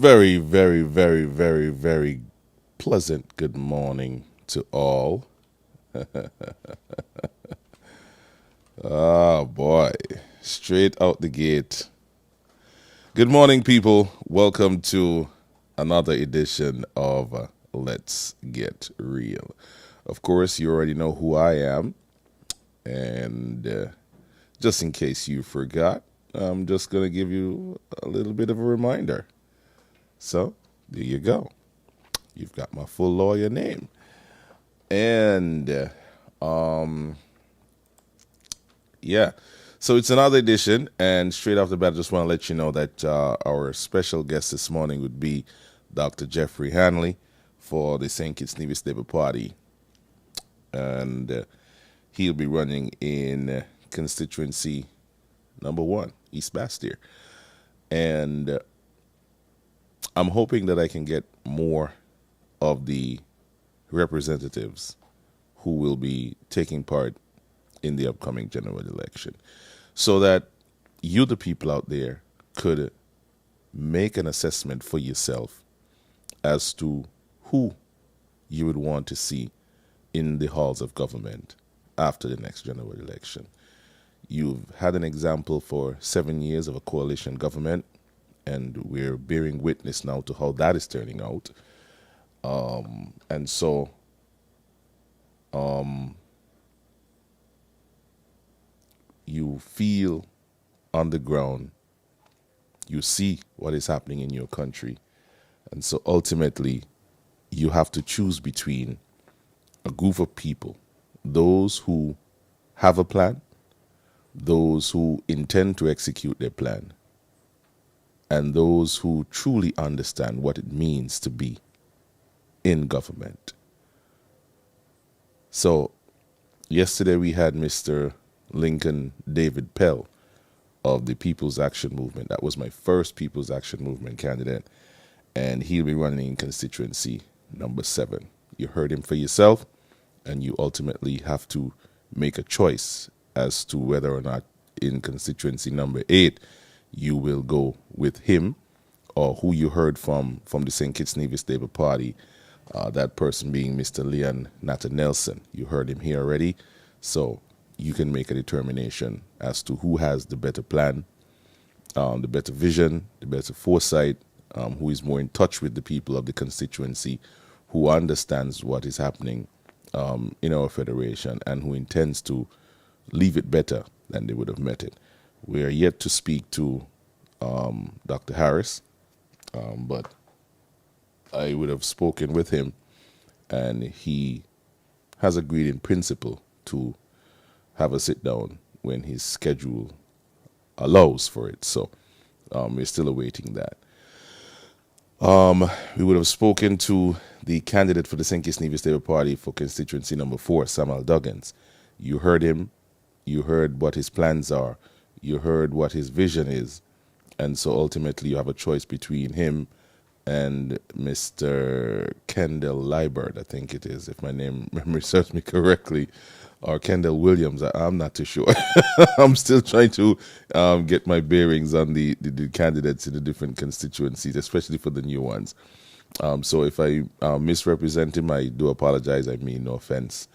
Very, very, very, very, very pleasant good morning to all. Oh boy, straight out the gate. Good morning, people. Welcome to another edition of Let's Get Real. Of course, you already know who I am, and just in case you forgot, I'm just going to give you a little bit of a reminder. So, there you go. You've got my full lawyer name. And yeah, so it's another edition, and straight off the bat, I just want to let you know that our special guest this morning would be Dr. Jeffrey Hanley for the St. Kitts Nevis Labour Party, and he'll be running in constituency number 1, East Bastyr, and I'm hoping that I can get more of the representatives who will be taking part in the upcoming general election so that you, the people out there, could make an assessment for yourself as to who you would want to see in the halls of government after the next general election. You've had an example for 7 years of a coalition government, and we're bearing witness now to how that is turning out. And so you feel on the ground, you see what is happening in your country, and so ultimately you have to choose between a group of people, those who have a plan, those who intend to execute their plan, and those who truly understand what it means to be in government. So yesterday we had Mr. Lincoln David Pell of the People's Action Movement. That was my first People's Action Movement candidate, and he'll be running in constituency number 7. You heard him for yourself, and you ultimately have to make a choice as to whether or not in constituency number 8 you will go with him or who you heard from the St. Kitts Nevis Labour Party, that person being Mr. Leon Natta Nelson. You heard him here already, so you can make a determination as to who has the better plan, the better vision, the better foresight, who is more in touch with the people of the constituency, who understands what is happening in our federation, and who intends to leave it better than they would have met it. We are yet to speak to Dr. Harris, but I would have spoken with him, and he has agreed in principle to have a sit down when his schedule allows for it. So we're still awaiting that. We would have spoken to the candidate for the St. Kitts Nevis Labour Party for constituency number 4, Samuel Duggins. You heard him. You heard what his plans are. You heard what his vision is. And so ultimately you have a choice between him and Mr. Kendall Liebert, I think it is, if my memory serves me correctly, or Kendall Williams. I'm not too sure. I'm still trying to get my bearings on the candidates in the different constituencies, especially for the new ones. So if I misrepresent him, I do apologize. I mean no offense.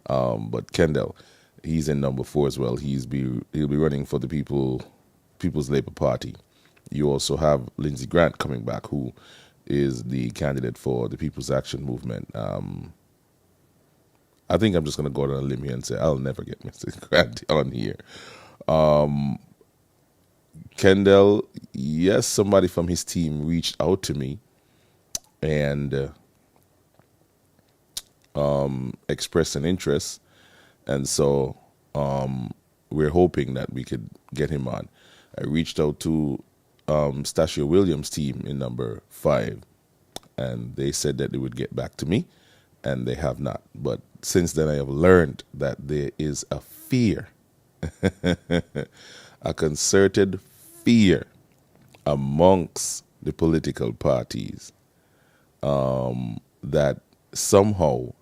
But Kendall, he's in number 4 as well. He'll be running for the People's Labour Party. You also have Lindsey Grant coming back, who is the candidate for the People's Action Movement. I think I'm just going to go on a limb here and say I'll never get Mr. Grant on here. Kendall, yes, somebody from his team reached out to me and expressed an interest, and so we're hoping that we could get him on. I reached out to Stachio Williams' team in number 5, and they said that they would get back to me, and they have not. But since then, I have learned that there is a fear, a concerted fear amongst the political parties that somehow,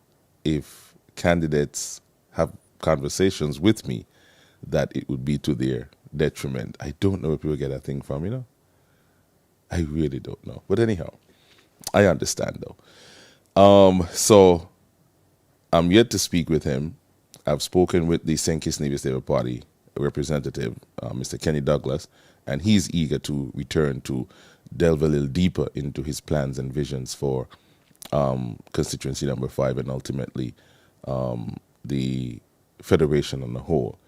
if candidates have conversations with me, that it would be to their detriment. I don't know where people get that thing from, I really don't know. But anyhow, I understand though. So I'm yet to speak with him. I've spoken with the St. Kitts Nevis Labour Party representative, Mr. Kenny Douglas, and he's eager to return to delve a little deeper into his plans and visions for constituency number 5 and ultimately the federation on the whole.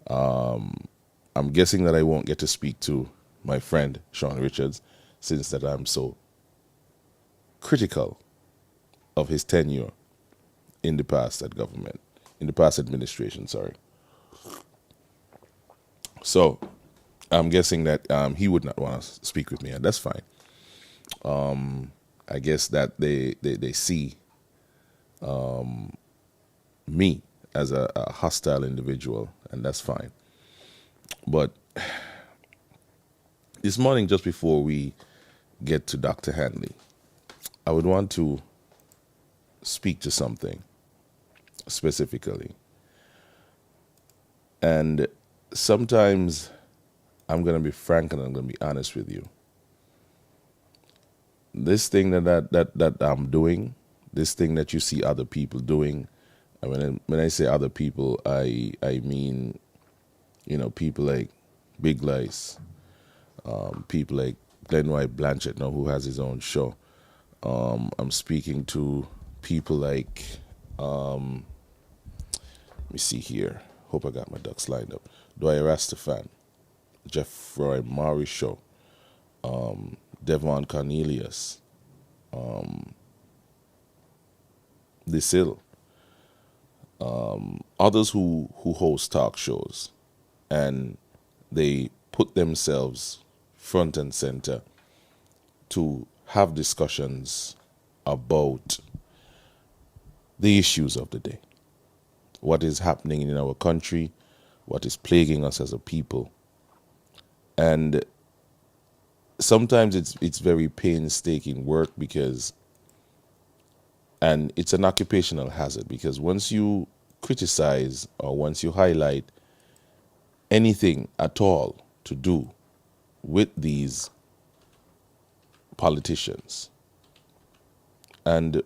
I'm guessing that I won't get to speak to my friend Sean Richards, since that I'm so critical of his tenure in the past at government, in the past administration, sorry. So I'm guessing that he would not want to speak with me, and that's fine. I guess that they see me as a hostile individual, and that's fine. But this morning, just before we get to Dr. Hanley, I would want to speak to something specifically. And sometimes I'm going to be frank and I'm going to be honest with you. This thing that I'm doing, this thing that you see other people doing, and when I say other people, I mean, people like Big Lice, people like Glenn White Blanchett, who has his own show. I'm speaking to people like, let me see here. Hope I got my ducks lined up. Dwyer Rastafan, Jeff Roy Maury Show, Devon Cornelius, Disil, others who host talk shows, and they put themselves front and center to have discussions about the issues of the day, what is happening in our country, what is plaguing us as a people. And sometimes it's very painstaking work and it's an occupational hazard, because once you criticize or once you highlight anything at all to do with these politicians, and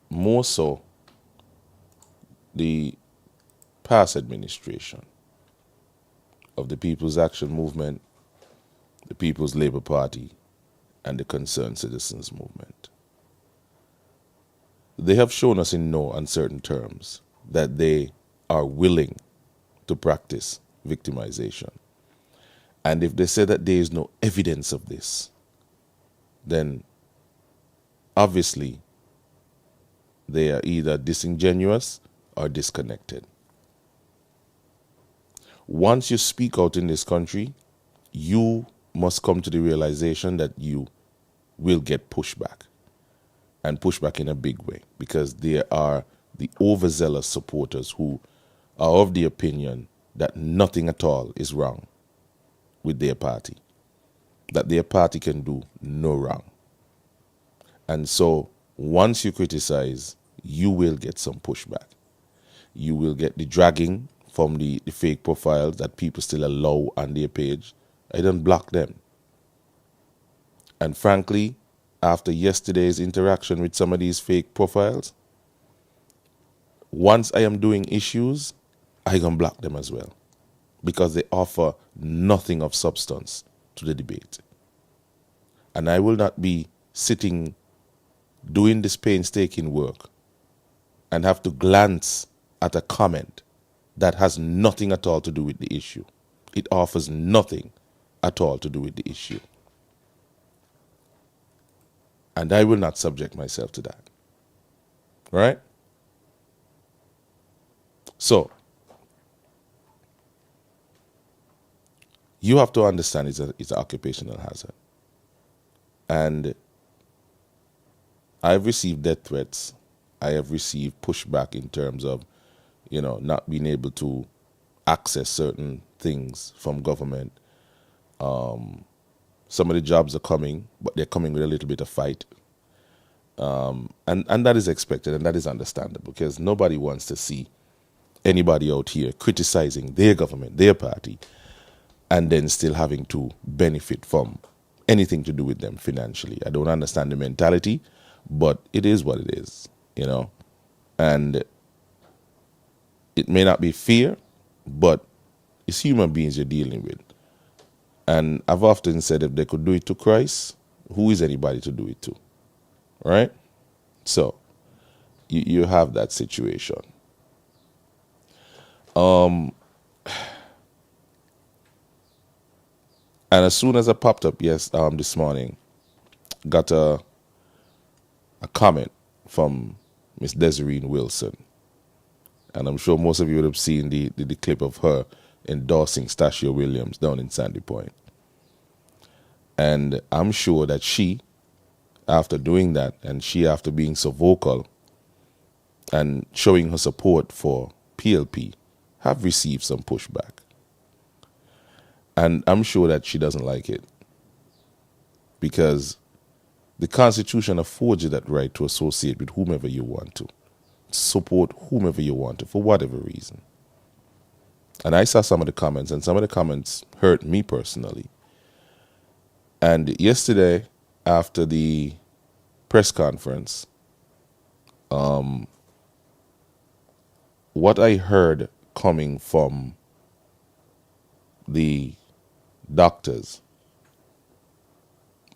more so the past administration of the People's Action Movement, the People's Labour Party, and the Concerned Citizens Movement, they have shown us in no uncertain terms that they are willing to practice victimization. And if they say that there is no evidence of this, then obviously they are either disingenuous or disconnected. Once you speak out in this country, you must come to the realization that you will get pushback, and pushback in a big way, because there are the overzealous supporters who are of the opinion that nothing at all is wrong with their party, that their party can do no wrong. And so once you criticize, you will get some pushback. You will get the dragging from the fake profiles that people still allow on their page. I don't block them. And frankly, after yesterday's interaction with some of these fake profiles, once I am doing issues, I can block them as well, because they offer nothing of substance to the debate. And I will not be sitting doing this painstaking work and have to glance at a comment that has nothing at all to do with the issue. It offers nothing at all to do with the issue. And I will not subject myself to that. Right? So, you have to understand it's an occupational hazard. And I've received death threats. I have received pushback in terms of, not being able to access certain things from government. Some of the jobs are coming, but they're coming with a little bit of fight. And that is expected, and that is understandable, because nobody wants to see anybody out here criticizing their government, their party, and then still having to benefit from anything to do with them financially. I don't understand the mentality, but it is what it is, you know. And it may not be fear, but it's human beings you're dealing with. And I've often said if they could do it to Christ, who is anybody to do it to? Right? So you have that situation. And as soon as I popped up this morning, got a comment from Miss Desiree Wilson. And I'm sure most of you would have seen the clip of her endorsing Stashia Williams down in Sandy Point. And I'm sure that she, after doing that, and she after being so vocal and showing her support for PLP, have received some pushback. And I'm sure that she doesn't like it, because the Constitution affords you that right to associate with whomever you want to, support whomever you want to, for whatever reason. And I saw some of the comments, and some of the comments hurt me personally. And yesterday, after the press conference, what I heard coming from the doctors,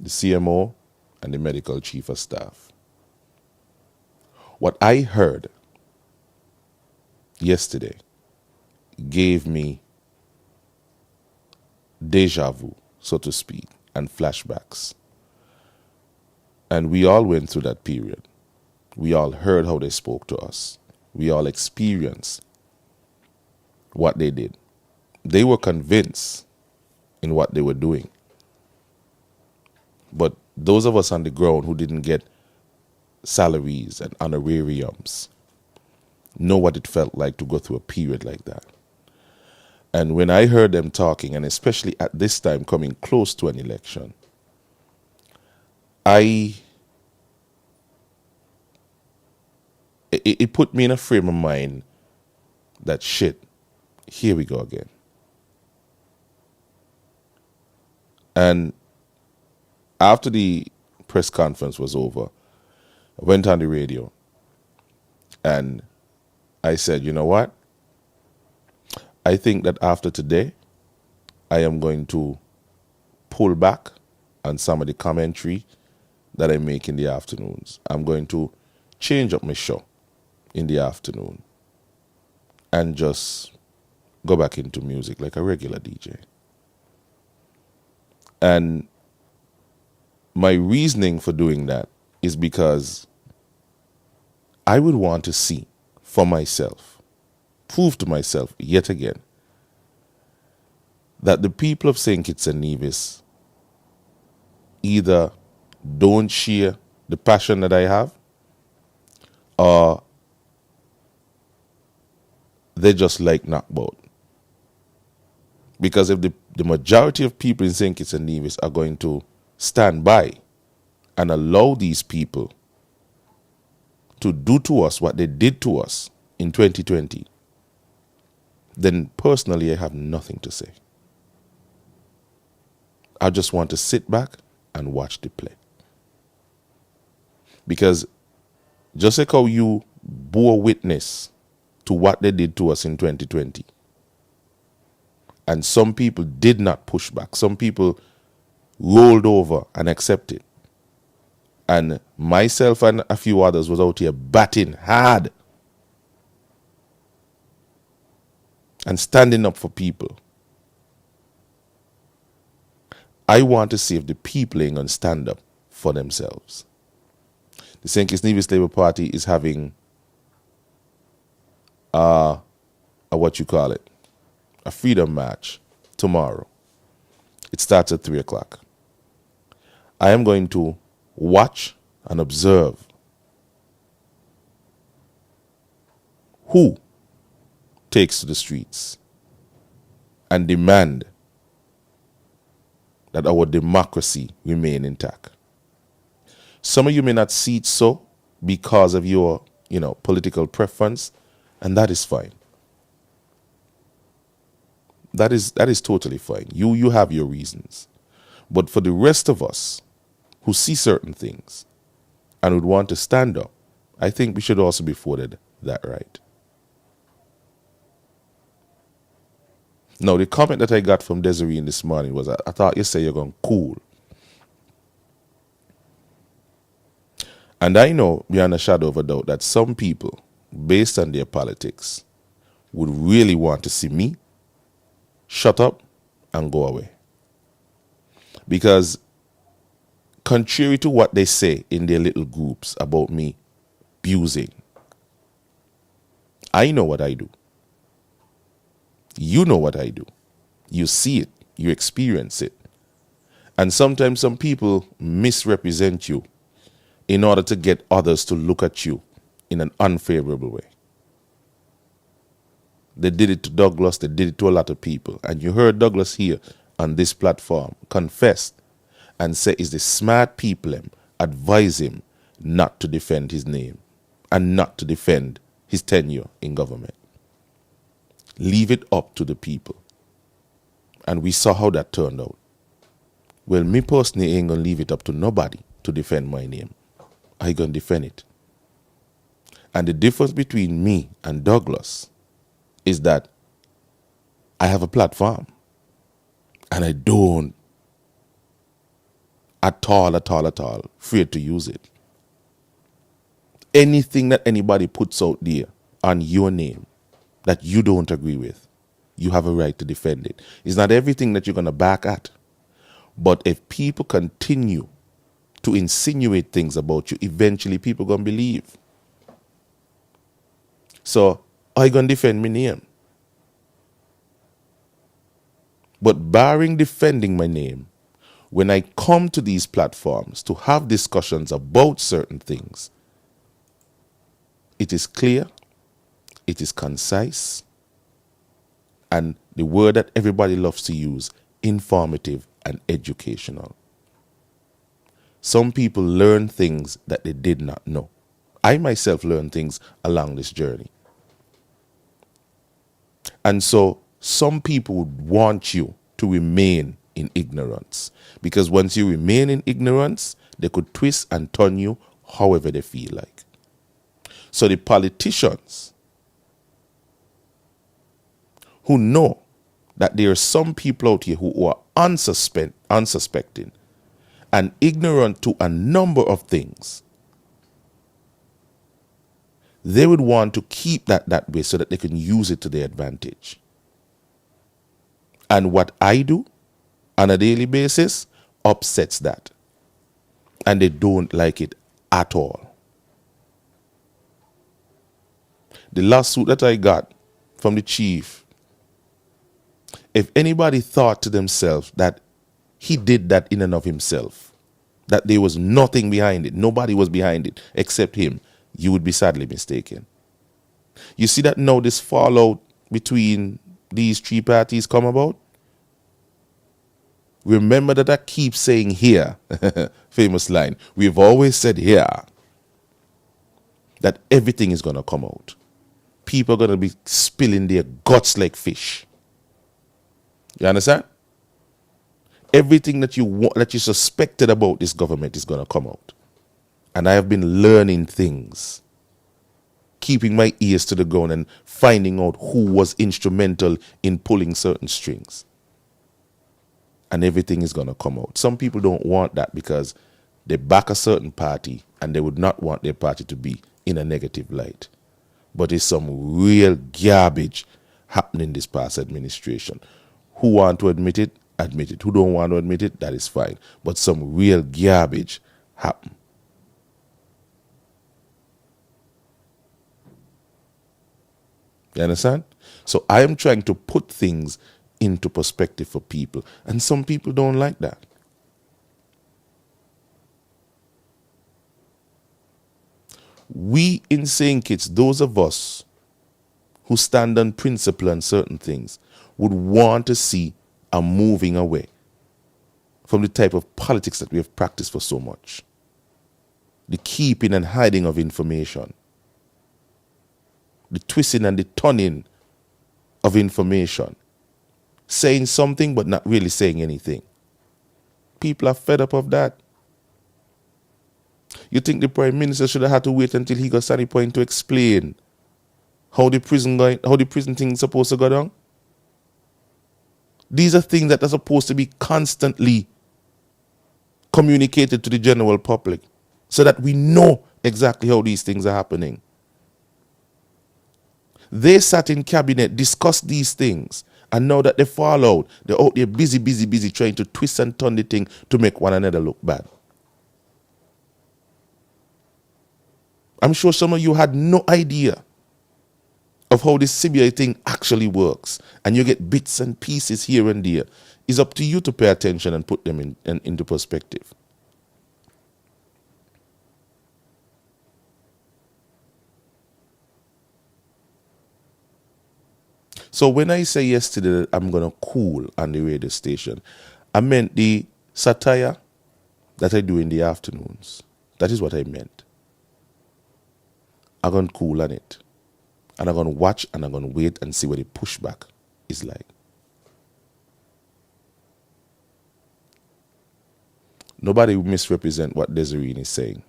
the CMO, and the medical chief of staff, what I heard yesterday gave me deja vu, so to speak, and flashbacks. And we all went through that period. We all heard how they spoke to us. We all experienced what they did. They were convinced in what they were doing. But those of us on the ground who didn't get salaries and honorariums know what it felt like to go through a period like that. And when I heard them talking, and especially at this time coming close to an election, it put me in a frame of mind that shit, here we go again. And after the press conference was over, I went on the radio and I said, you know what? I think that after today, I am going to pull back on some of the commentary that I make in the afternoons. I'm going to change up my show in the afternoon and just go back into music like a regular DJ. And my reasoning for doing that is because I would want to see for myself, prove to myself yet again, that the people of St. Kitts and Nevis either don't share the passion that I have, or they just like knockabout. Because if the majority of people in St. Kitts and Nevis are going to stand by and allow these people to do to us what they did to us in 2020, then personally I have nothing to say. I just want to sit back and watch the play. Because just like how you bore witness to what they did to us in 2020, and some people did not push back, some people rolled over and accepted, and myself and a few others was out here batting hard and standing up for people. I want to see if the people ain't going to stand up for themselves. The St. Kitts Nevis Labour Party is having a freedom march tomorrow. It starts at 3 o'clock. I am going to watch and observe who takes to the streets and demand that our democracy remain intact. Some of you may not see it so because of your, political preference, and that is fine. That is totally fine. You have your reasons. But for the rest of us who see certain things and would want to stand up, I think we should also be afforded that right. Now, the comment that I got from Desiree this morning was, I thought you say you're going cool. And I know beyond a shadow of a doubt that some people, based on their politics, would really want to see me shut up and go away. Because contrary to what they say in their little groups about me abusing, I know what I do. You know what I do. You see it. You experience it. And sometimes some people misrepresent you in order to get others to look at you in an unfavorable way. They did it to Douglas. They did it to a lot of people. And you heard Douglas here on this platform confess and say it's the smart people advise him not to defend his name and not to defend his tenure in government. Leave it up to the people. And we saw how that turned out. Well, me personally ain't going to leave it up to nobody to defend my name. I going to defend it. And the difference between me and Douglas is that I have a platform. And I don't at all afraid to use it. Anything that anybody puts out there on your name that you don't agree with, you have a right to defend it. It's not everything that you're going to back at. But if people continue to insinuate things about you, eventually people are going to believe. So, I going to defend my name. But barring defending my name, when I come to these platforms to have discussions about certain things, it is clear, it is concise, and the word that everybody loves to use, informative and educational. Some people learn things that they did not know. I myself learned things along this journey. And so some people would want you to remain in ignorance. Because once you remain in ignorance, they could twist and turn you however they feel like. So the politicians who know that there are some people out here who are unsuspecting and ignorant to a number of things, they would want to keep that way so that they can use it to their advantage. And what I do on a daily basis upsets that. And they don't like it at all. The lawsuit that I got from the chief, if anybody thought to themselves that he did that in and of himself, that there was nothing behind it, nobody was behind it except him, you would be sadly mistaken. You see that now this fallout between these three parties come about? Remember that I keep saying here, famous line, we've always said here, that everything is going to come out. People are going to be spilling their guts like fish. You understand? Everything that you suspected about this government is going to come out. And I have been learning things, keeping my ears to the ground and finding out who was instrumental in pulling certain strings. And everything is going to come out. Some people don't want that because they back a certain party and they would not want their party to be in a negative light. But it's some real garbage happening this past administration. Who want to admit it, admit it. Who don't want to admit it, that is fine. But some real garbage happened. You understand? So I am trying to put things into perspective for people. And some people don't like that. We in St. Kitts, those of us who stand on principle and certain things, would want to see a moving away from the type of politics that we have practiced for so much. The keeping and hiding of information. The twisting and the turning of information. Saying something but not really saying anything. people are fed up of that. You think the Prime Minister should have had to wait until he got to the point to explain how the prison thing is supposed to go down? These are things that are supposed to be constantly communicated to the general public so that we know exactly how these things are happening. They sat in cabinet, discussed these things, and now that they fall out, they're out there busy trying to twist and turn the thing to make one another look bad. I'm sure some of you had no idea of how this CBI thing actually works, and you get bits and pieces here and there. It's up to you to pay attention and put them into perspective. So when I say yesterday that I'm going to cool on the radio station, I meant the satire that I do in the afternoons. That is what I meant. I'm going to cool on it. And I'm going to watch and I'm going to wait and see what the pushback is like. Nobody will misrepresent what Desiree is saying.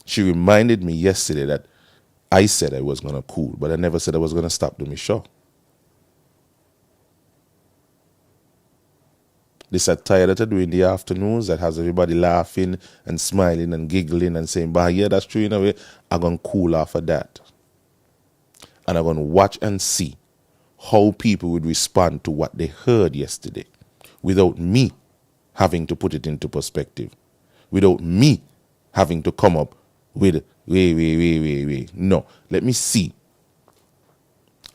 She reminded me yesterday that I said I was going to cool, but I never said I was going to stop doing my show. The satire that I do in the afternoons that has everybody laughing and smiling and giggling and saying, bah, yeah, that's true in a way, I'm going to cool off of that. And I'm going to watch and see how people would respond to what they heard yesterday without me having to put it into perspective, without me having to come up with, wait. No, let me see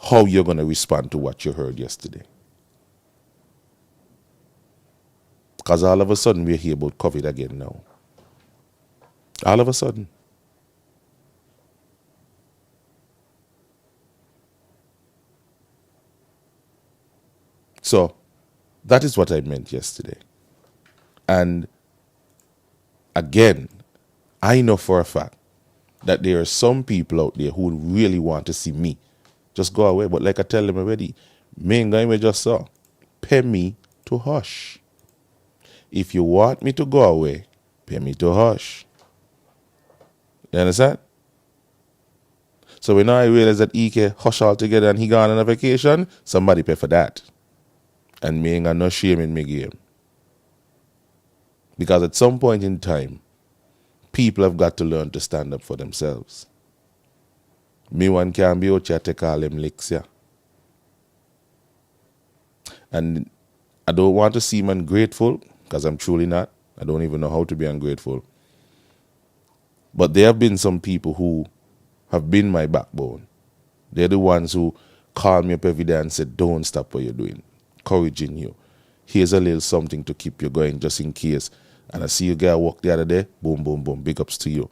how you're going to respond to what you heard yesterday. Because all of a sudden we're here about COVID again now. All of a sudden. So that is what I meant yesterday. And again, I know for a fact that there are some people out there who really want to see me just go away. But like I tell them already, me and guy just saw, pay me to hush. If you want me to go away, pay me to hush. You understand? So when I realize that EK hush altogether and he gone on a vacation, somebody pay for that. And me ain't got no shame in my game. Because at some point in time, people have got to learn to stand up for themselves. Me one can't be out here take all them licks, yeah. And I don't want to seem ungrateful, because I'm truly not. I don't even know how to be ungrateful. But there have been some people who have been my backbone. They're the ones who call me up every day and said, don't stop what you're doing. Encouraging you. Here's a little something to keep you going just in case. And I see you guy walk the other day, boom, boom, boom, big ups to you.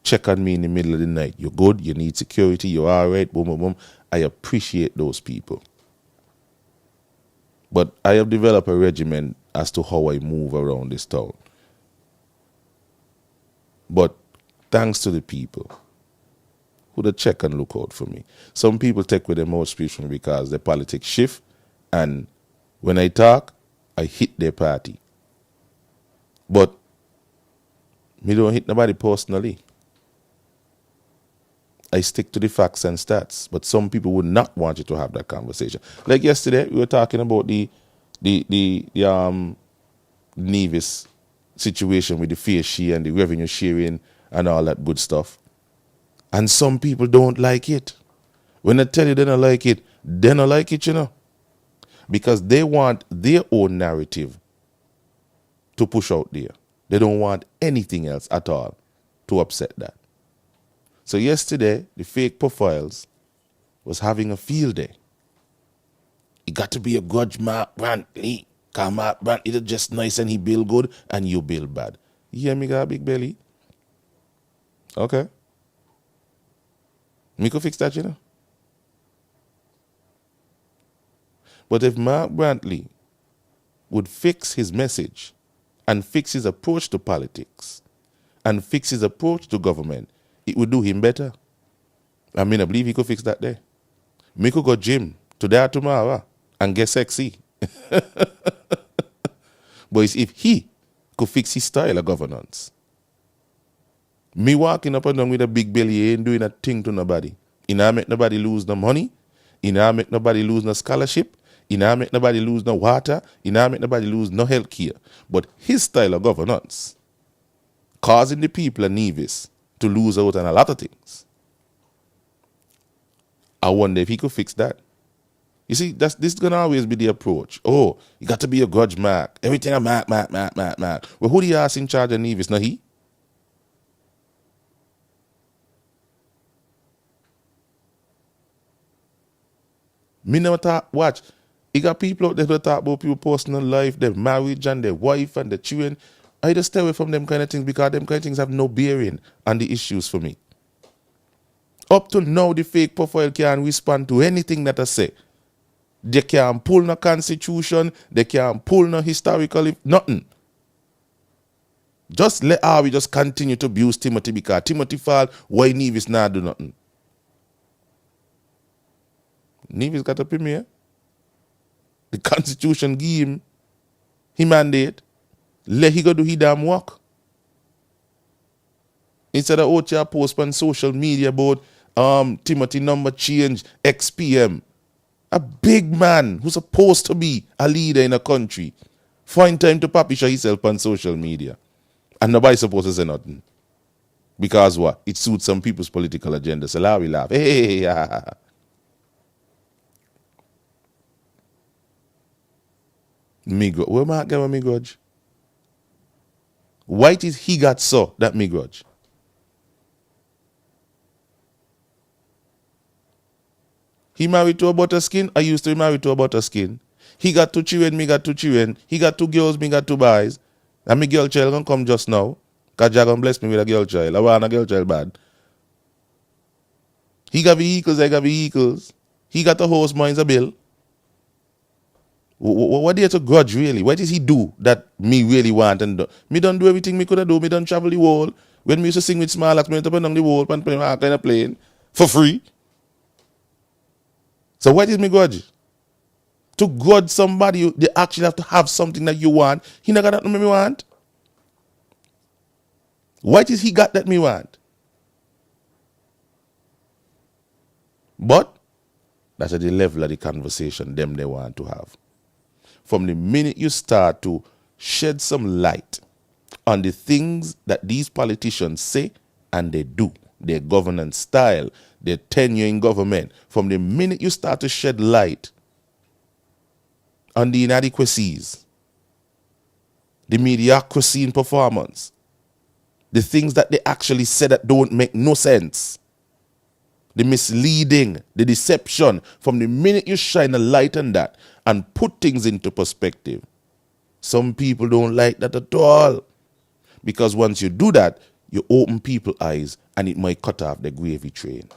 Check on me in the middle of the night. You're good, you need security, you're all right, boom, boom, boom. I appreciate those people. But I have developed a regimen as to how I move around this town. But thanks to the people who they check and look out for me. Some people take with their mouth speech from because their politics shift, and when I talk, I hit their party. But me don't hit nobody personally. I stick to the facts and stats. But some people would not want you to have that conversation. Like yesterday, we were talking about the Nevis situation with the fair share and the revenue sharing and all that good stuff. And some people don't like it. When I tell you they don't like it, they don't like it, you know. Because they want their own narrative to push out there. They don't want anything else at all to upset that. So yesterday, the fake profiles was having a field day. It got to be a grudge Mark Brantley. Because Mark Brantley is just nice and he build good and you build bad. You hear me got a big belly? Okay. Me could fix that, you know. But if Mark Brantley would fix his message and fix his approach to politics and fix his approach to government, it would do him better. I mean, I believe he could fix that there. Me could go gym today or tomorrow and get sexy. But it's if he could fix his style of governance. Me walking up and down with a big belly ain't doing a thing to nobody. He not make nobody lose no money. He not make nobody lose no scholarship. He not make nobody lose no water. He not make nobody lose no health care. But his style of governance causing the people of Nevis to lose out on a lot of things. I wonder if he could fix that. You see, this is going to always be the approach. Oh, you got to be a grudge mark. Everything a mark. Well, who do you ask in charge of Nevis? Not he? Me never talk, watch. You got people out there that talk about people personal life, their marriage and their wife and their children. I just stay away from them kind of things because them kind of things have no bearing on the issues for me. Up to now, the fake profile can't respond to anything that I say. They can't pull no constitution, they can't pull no historical, nothing. Just let we just continue to abuse Timothy because Timothy fall, why Nevis not do nothing? Nevis got a premier. The Constitution give him he mandate. Let he go do his damn work. Instead of out here post on social media about Timothy number change, XPM. A big man who's supposed to be a leader in a country. Find time to publish himself on social media. And nobody's supposed to say nothing. Because what? It suits some people's political agenda. So now we laugh. Hey, yeah. Me grudge. Where Mark get me grudge? Why is he got so that me grudge? He married to a butter skin. I used to be married to a butter skin. He got 2 children, me got 2 children. He got 2 girls, me got 2 boys. And my girl child gonna come just now. Because Jah gonna bless me with a girl child. I want a girl child bad. He got vehicles, I got vehicles. He got a house, mine's a bill. What do you have to grudge really? What does he do that me really want and do? Me don't do everything me could have do. Me don't travel the world. When me used to sing with Small Axe, me went up and down the world and play my kind of plane for free. So what is me grudge? To grudge somebody, they actually have to have something that you want. He not got that me want. What is he got that me want? But that's at the level of the conversation them they want to have. From the minute you start to shed some light on the things that these politicians say and they do, their governance style, their tenure in government, from the minute you start to shed light on the inadequacies, the mediocrity in performance, the things that they actually say that don't make no sense, the misleading, the deception, from the minute you shine a light on that and put things into perspective, some people don't like that at all. Because once you do that, you open people's eyes and it might cut off the gravy train.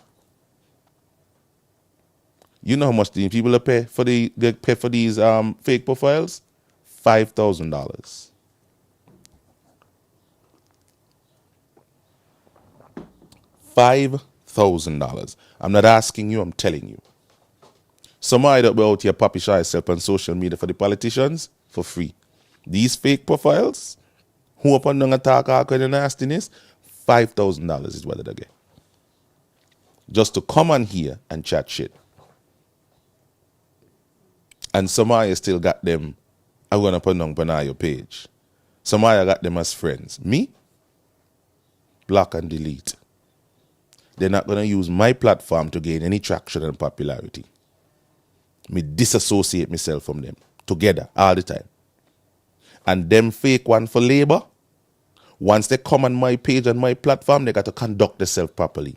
You know how much the people pay for these fake profiles? $5,000. $5,000. I'm not asking you, I'm telling you. Somebody that will out here publish yourself on social media for the politicians for free. These fake profiles, who up and down attack all kind of nastiness, $5,000 is what they get. Just to come on here and chat shit. And somebody still got them, I'm going to put on your page. Somebody got them as friends. Me? Block and delete. They're not going to use my platform to gain any traction and popularity. Me disassociate myself from them together all the time. And them fake one for labor, once they come on my page and my platform, they got to conduct themselves properly.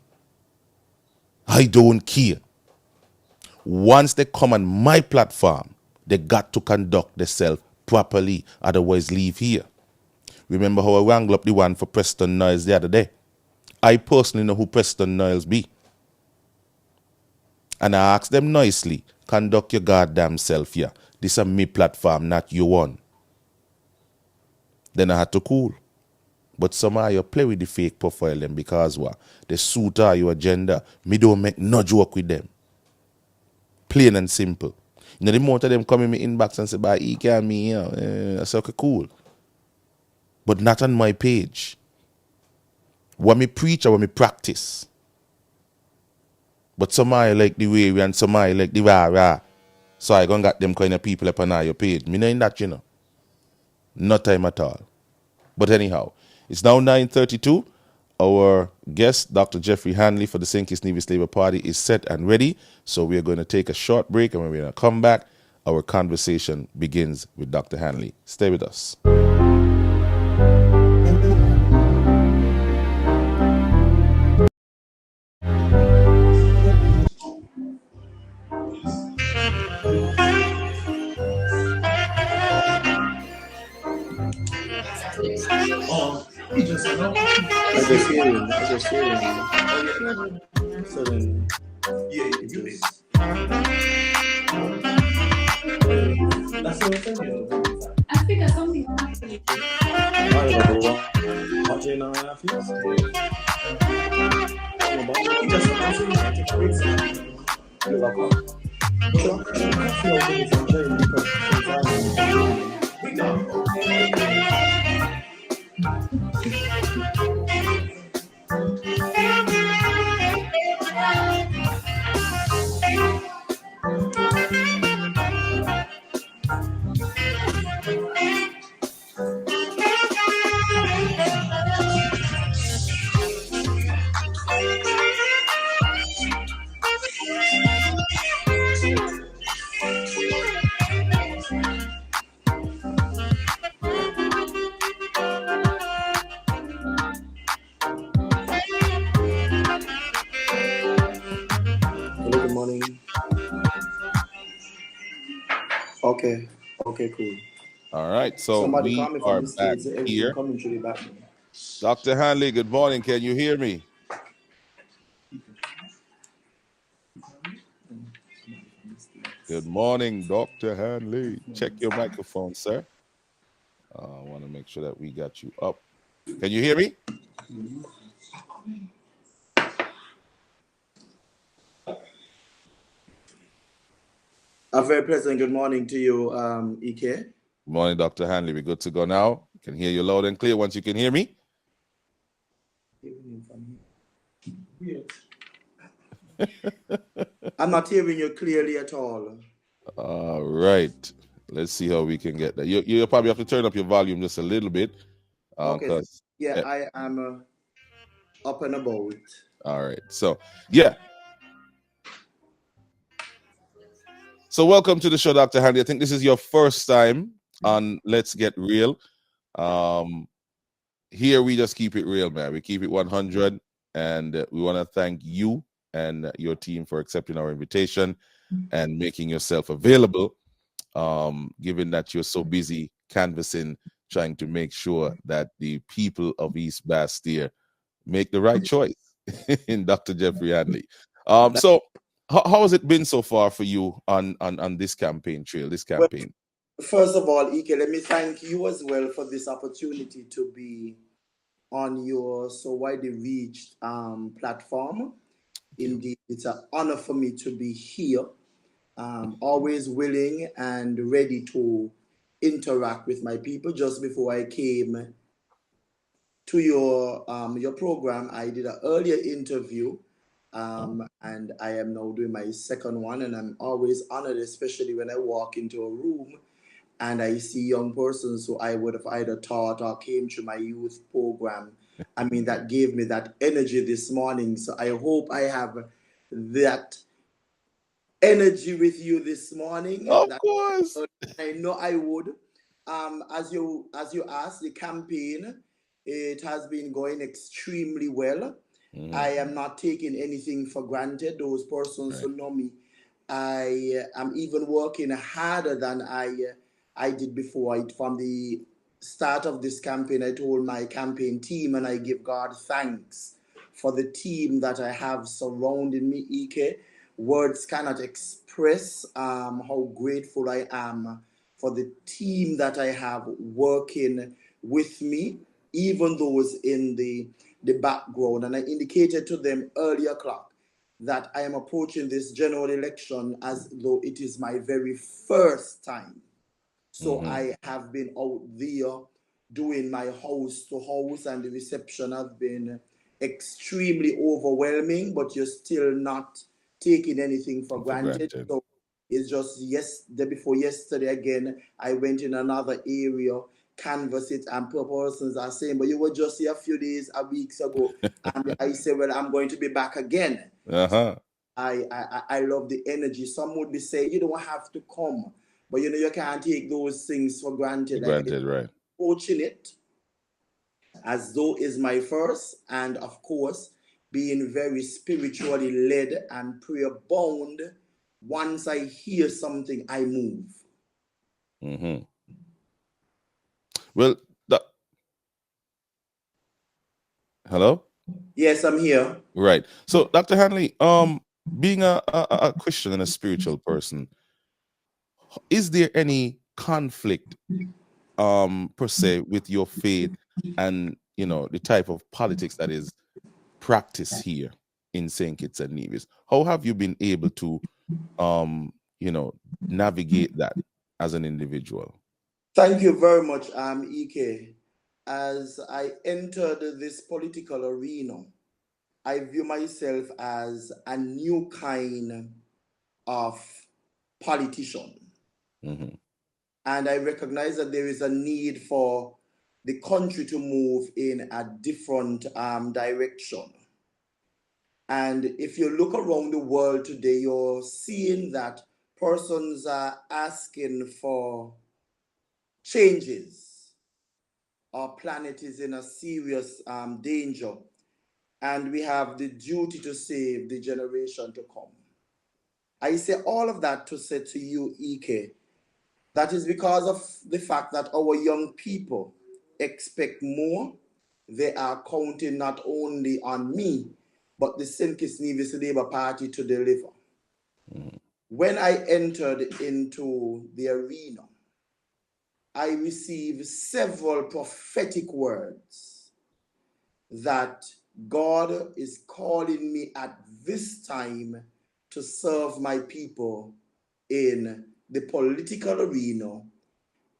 I don't care. Once they come on my platform, they got to conduct themselves properly, otherwise leave here. Remember how I wrangled up the one for Preston Niles the other day? I personally know who Preston Niles be. And I asked them nicely, conduct your goddamn self here. This is me platform, not your one. Then I had to cool. But somehow you play with the fake profile them because what? They suit your agenda. Me don't make no joke with them. Plain and simple. You know, the amount of them come in my inbox and say, "By EK and me, you know, I say, okay, cool." But not on my page. What me preach or what me practice. But somebody like the way and somebody like the rah. So I gonna got them kind of people up on your page. Me not in that, you know. No time at all. But anyhow, it's now 9:32. Our guest, Dr. Jeffrey Hanley for the St. Kitts Nevis Labour Party, is set and ready. So we are going to take a short break, and when we're going to come back, our conversation begins with Dr. Hanley. Stay with us. I just hear him. So then, that's what I'm saying. I figure something happened. Watching on our face. Just Good morning. Okay, cool. All right, so somebody we coming are from the back States, here. Coming to the back. Dr. Hanley, good morning. Can you hear me? Good morning, Dr. Hanley. Check your microphone, sir. I want to make sure that we got you up. Can you hear me? A very pleasant good morning to you, EK. Good morning, Dr. Hanley. We're good to go now. Can hear you loud and clear once you can hear me. I'm not hearing you clearly at all. All right. Let's see how we can get that. You probably have to turn up your volume just a little bit. Okay. Yeah, I am up and about. All right. So, yeah. So welcome to the show, Dr. Hanley. I think this is your first time on Let's Get Real. Here we just keep it real, man. We keep it 100, and we want to thank you and your team for accepting our invitation and making yourself available, given that you're so busy canvassing, trying to make sure that the people of East Bastille make the right choice in Dr. Jeffrey Hanley. So how has it been so far for you on this campaign trail, this campaign? Well, first of all, Ike, let me thank you as well for this opportunity to be on your so widely reached platform. Indeed, it's an honor for me to be here. Always willing and ready to interact with my people. Just before I came to your program, I did an earlier interview, and I am now doing my second one, and I'm always honored, especially when I walk into a room and I see young persons who I would have either taught or came to my youth program. I mean, that gave me that energy this morning. So I hope I have that energy with you this morning. Of course. I know I would. As you asked, the campaign, it has been going extremely well. I am not taking anything for granted. Those persons who know me, I am even working harder than I did before. From the start of this campaign, I told my campaign team, and I give God thanks for the team that I have surrounding me, Ike. Words cannot express how grateful I am for the team that I have working with me, even those in the background. And I indicated to them earlier o'clock that I am approaching this general election as though it is my very first time. So I have been out there doing my house to house, and the reception has been extremely overwhelming, but you're still not taking anything for granted. So it's just day before yesterday again, I went in another area, canvass it, and persons are saying, but you were just here a few days, weeks ago. And I say, well, I'm going to be back again. Uh-huh. I love the energy. Some would be saying, you don't have to come. But you know, you can't take those things for granted. Right. Approaching it as though is my first, and of course, being very spiritually led and prayer bound. Once I hear something, I move. Well, hello? Yes, I'm here. Right. So, Dr. Hanley, being a Christian and a spiritual person, is there any conflict per se with your faith and the type of politics that is practiced here in St. Kitts and Nevis? How have you been able to navigate that as an individual? Thank you very much, EK. As I entered this political arena, I view myself as a new kind of politician. And I recognize that there is a need for the country to move in a different direction. And if you look around the world today, you're seeing that persons are asking for changes. Our planet is in a serious danger, and we have the duty to save the generation to come. I say all of that to say to you, EK, that is because of the fact that our young people expect more. They are counting not only on me, but the St. Kitts Nevis Labour Party to deliver. When I entered into the arena, I received several prophetic words that God is calling me at this time to serve my people in the political arena,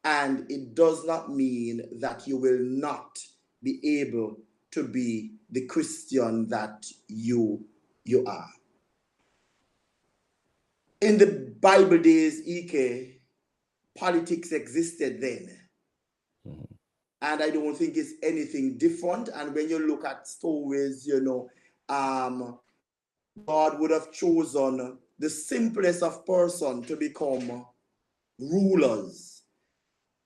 and it does not mean that you will not be able to be the Christian that you are. In the Bible days, EK, politics existed then. And I don't think it's anything different. And when you look at stories, God would have chosen the simplest of person to become rulers,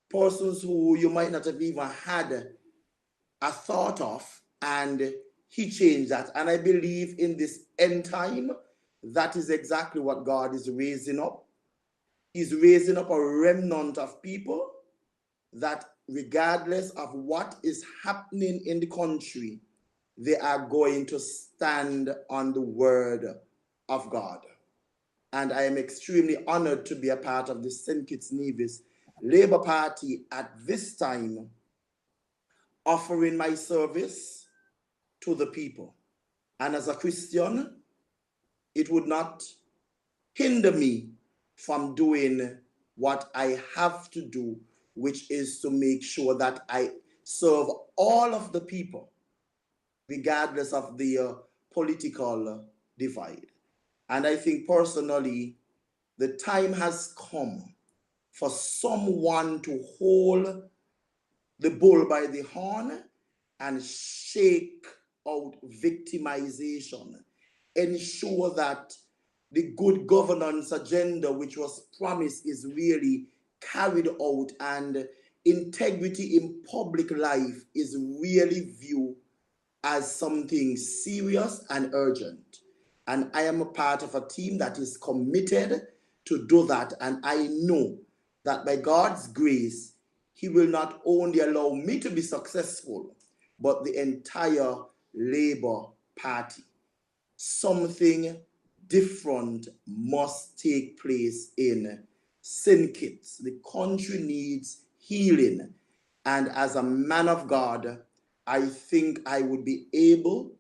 persons who you might not have even had a thought of, and he changed that. And I believe in this end time, that is exactly what God is raising up. He's raising up a remnant of people that regardless of what is happening in the country, they are going to stand on the word of God. And I am extremely honored to be a part of the St. Kitts Nevis Labour Party at this time, offering my service to the people. And as a Christian, it would not hinder me from doing what I have to do, which is to make sure that I serve all of the people, regardless of the political divide. And I think personally, the time has come for someone to hold the bull by the horn and shake out victimization, ensure that the good governance agenda which was promised is really carried out, and integrity in public life is really viewed as something serious and urgent. And I am a part of a team that is committed to do that. And I know that by God's grace, he will not only allow me to be successful, but the entire Labour Party. Something different must take place in St. Kitts. The country needs healing. And as a man of God, I think I would be able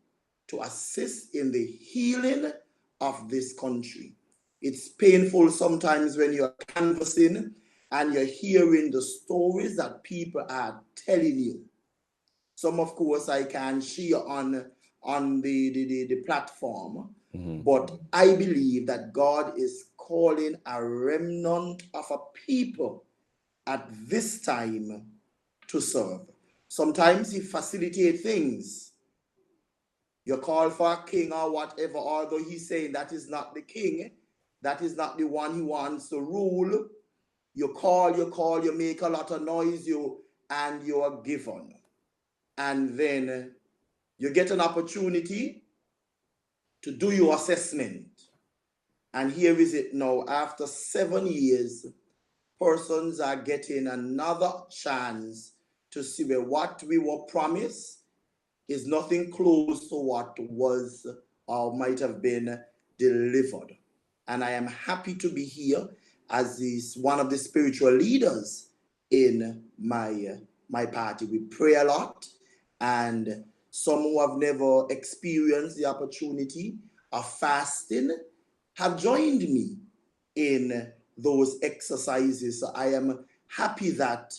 to assist in the healing of this country. It's painful sometimes when you're canvassing and you're hearing the stories that people are telling you. Some, of course, I can share on the platform, but I believe that God is calling a remnant of a people at this time to serve. Sometimes He facilitates things. You call for a king or whatever, although He's saying that is not the king, that is not the one He wants to rule. You call, you make a lot of noise, and you are given. And then you get an opportunity to do your assessment. And here is it now, after 7 years, persons are getting another chance to see where what we were promised is nothing close to what was or might have been delivered. And I am happy to be here as one of the spiritual leaders in my party. We pray a lot, and some who have never experienced the opportunity of fasting have joined me in those exercises. So I am happy that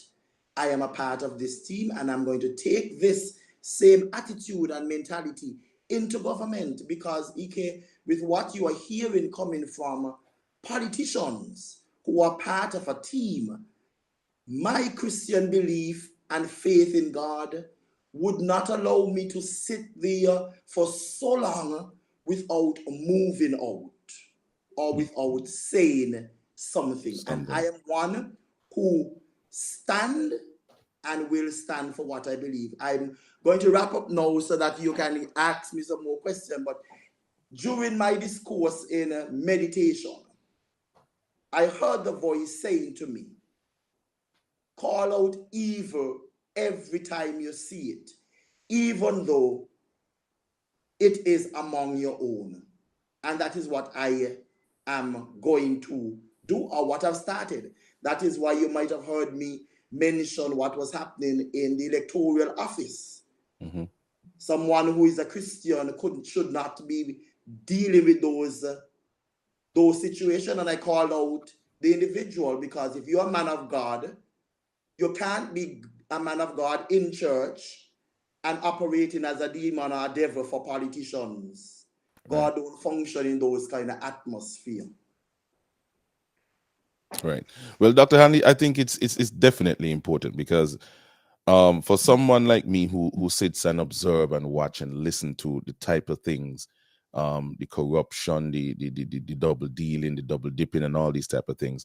I am a part of this team, and I'm going to take this same attitude and mentality into government, because Ike, with what you are hearing coming from politicians who are part of a team, my Christian belief and faith in God would not allow me to sit there for so long without moving out or without saying something. And I am one who stand and will stand for what I believe. I'm going to wrap up now so that you can ask me some more questions. But during my discourse in meditation, I heard the voice saying to me, call out evil every time you see it, even though it is among your own. And that is what I am going to do, or what I've started. That is why you might have heard me mention what was happening in the electoral office. Someone who is a Christian should not be dealing with those situations. And I called out the individual, because if you're a man of God, you can't be a man of God in church and operating as a demon or a devil for politicians. God don't function in those kind of atmosphere. Right. Well, Dr. Hanley, I think it's definitely important, because for someone like me who sits and observe and watch and listen to the type of things, the corruption, the double dealing, the double dipping, and all these type of things,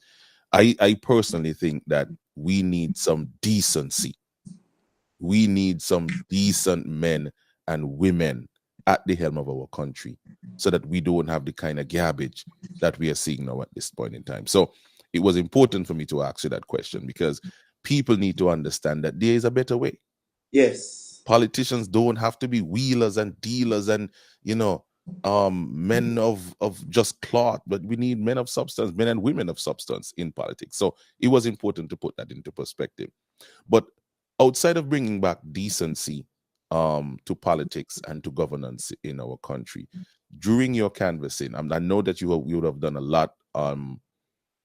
I personally think that we need some decency. We need some decent men and women at the helm of our country, so that we don't have the kind of garbage that we are seeing now at this point in time. So it was important for me to ask you that question, because people need to understand that there is a better way. Yes. Politicians don't have to be wheelers and dealers and, men of just cloth, but we need men of substance, men and women of substance in politics. So it was important to put that into perspective. But outside of bringing back decency to politics and to governance in our country, during your canvassing, I know that you would have done a lot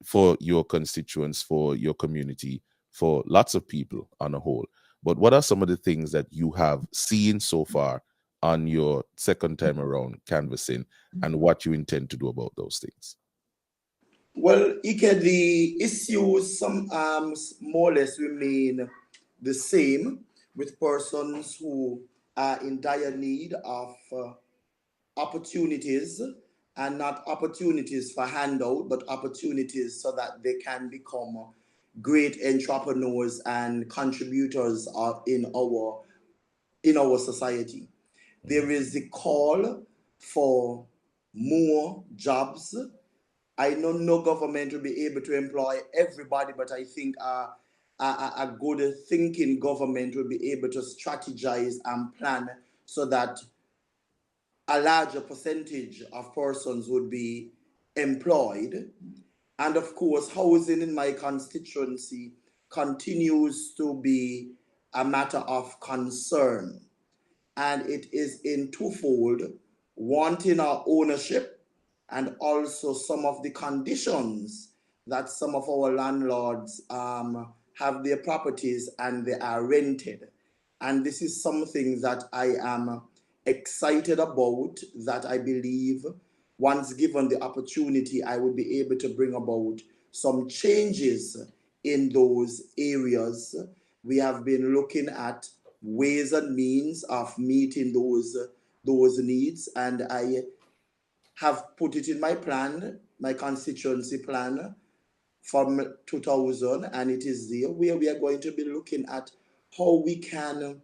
for your constituents, for your community, for lots of people on a whole. But what are some of the things that you have seen so far on your second time around canvassing, and what you intend to do about those things? Well, Ike, the issues some more or less remain the same, with persons who are in dire need of opportunities, and not opportunities for handout, but opportunities so that they can become great entrepreneurs and contributors in our society. There is the call for more jobs. I know no government will be able to employ everybody, but I think a good thinking government will be able to strategize and plan so that a larger percentage of persons would be employed. And of course, housing in my constituency continues to be a matter of concern. And it is in twofold: wanting our ownership and also some of the conditions that some of our landlords have their properties and they are rented. And this is something that I am excited about, that I believe once given the opportunity, I would be able to bring about some changes in those areas. We have been looking at ways and means of meeting those needs, and I have put it in my plan, my constituency plan from 2000, and it is there where we are going to be looking at how we can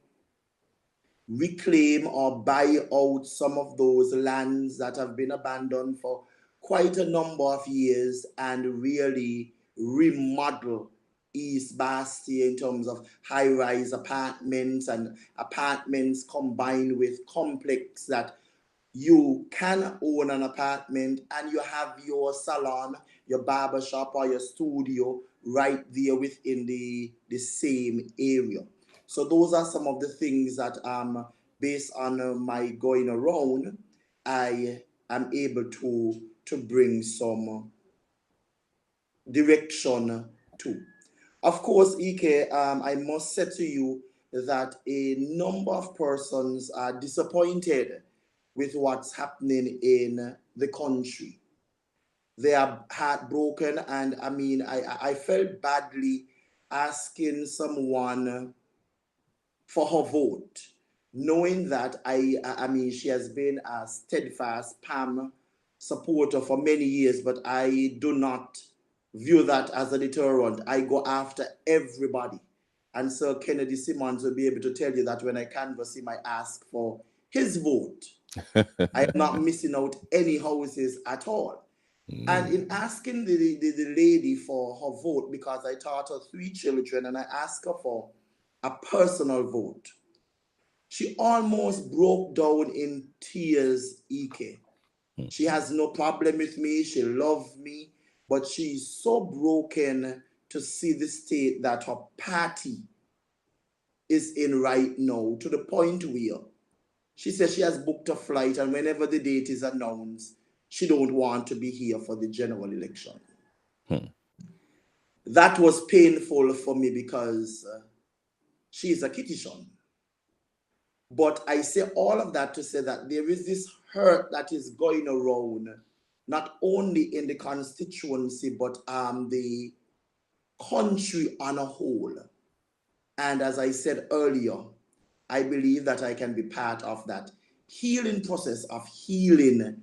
reclaim or buy out some of those lands that have been abandoned for quite a number of years and really remodel East Bastia in terms of high-rise apartments and apartments combined with complex that you can own an apartment and you have your salon, your barber shop, or your studio right there within the same area. So those are some of the things that based on my going around, I am able to bring some direction to. Of course, Ike, I must say to you that a number of persons are disappointed with what's happening in the country. They are heartbroken, and I mean, I felt badly asking someone for her vote, knowing that I mean, she has been a steadfast Pam supporter for many years, but I do not view that as a deterrent. I go after everybody. And Sir Kennedy Simmons will be able to tell you that when I canvass him, I ask for his vote. I am not missing out any houses at all. And in asking the lady for her vote, because I taught her 3 children and I asked her for a personal vote, she almost broke down in tears, Ike. She has no problem with me. She loves me, but she's so broken to see the state that her party is in right now, to the point where she says she has booked a flight, and whenever the date is announced, she don't want to be here for the general election. That was painful for me because she is a Kittitian. But I say all of that to say that there is this hurt that is going around, not only in the constituency, but the country on a whole. And as I said earlier, I believe that I can be part of that healing process of healing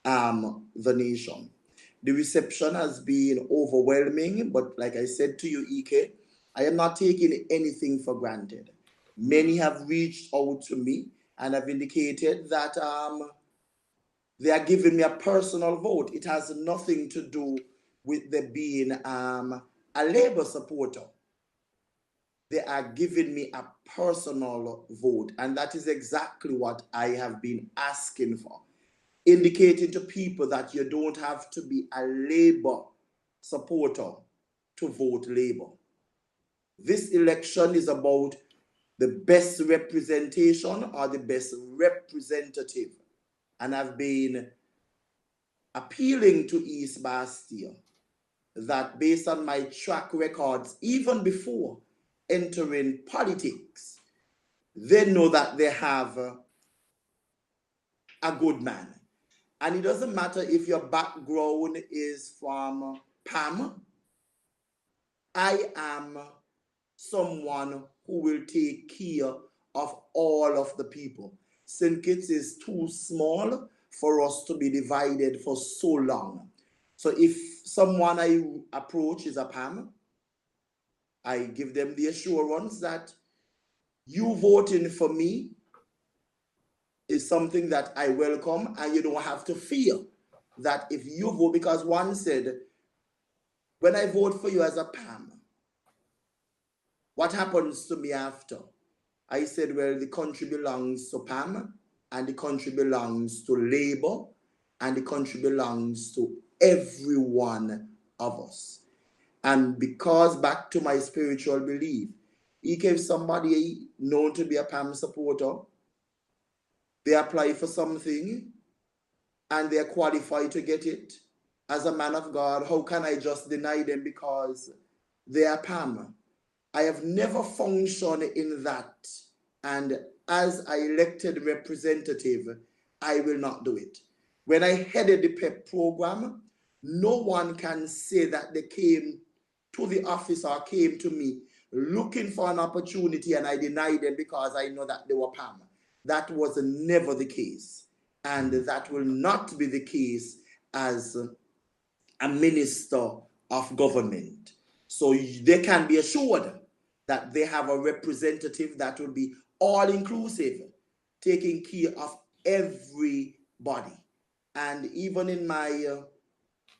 the nation. The reception has been overwhelming, but like I said to you, Ike, I am not taking anything for granted. Many have reached out to me and have indicated that they are giving me a personal vote. It has nothing to do with them being a Labour supporter. They are giving me a personal vote, and that is exactly what I have been asking for, indicating to people that you don't have to be a Labour supporter to vote Labour. This election is about the best representation or the best representative. And I've been appealing to East Bastia that based on my track records, even before entering politics, they know that they have a good man. And it doesn't matter if your background is from PAM. I am someone who will take care of all of the people. St. Kitts is too small for us to be divided for so long. So if someone I approach is a PAM, I give them the assurance that you voting for me is something that I welcome, and you don't have to fear that if you vote, because one said, when I vote for you as a PAM, what happens to me after? I said, well, the country belongs to PAM, and the country belongs to Labour, and the country belongs to every one of us. And because, back to my spiritual belief, if somebody known to be a PAM supporter, they apply for something, and they're qualified to get it. As a man of God, how can I just deny them because they are PAM? I have never functioned in that. And as an elected representative, I will not do it. When I headed the PEP program, no one can say that they came to the office or came to me looking for an opportunity and I denied them because I know that they were PAM. That was never the case. And that will not be the case as a minister of government. So they can be assured that they have a representative that will be all inclusive, taking care of everybody. And even in my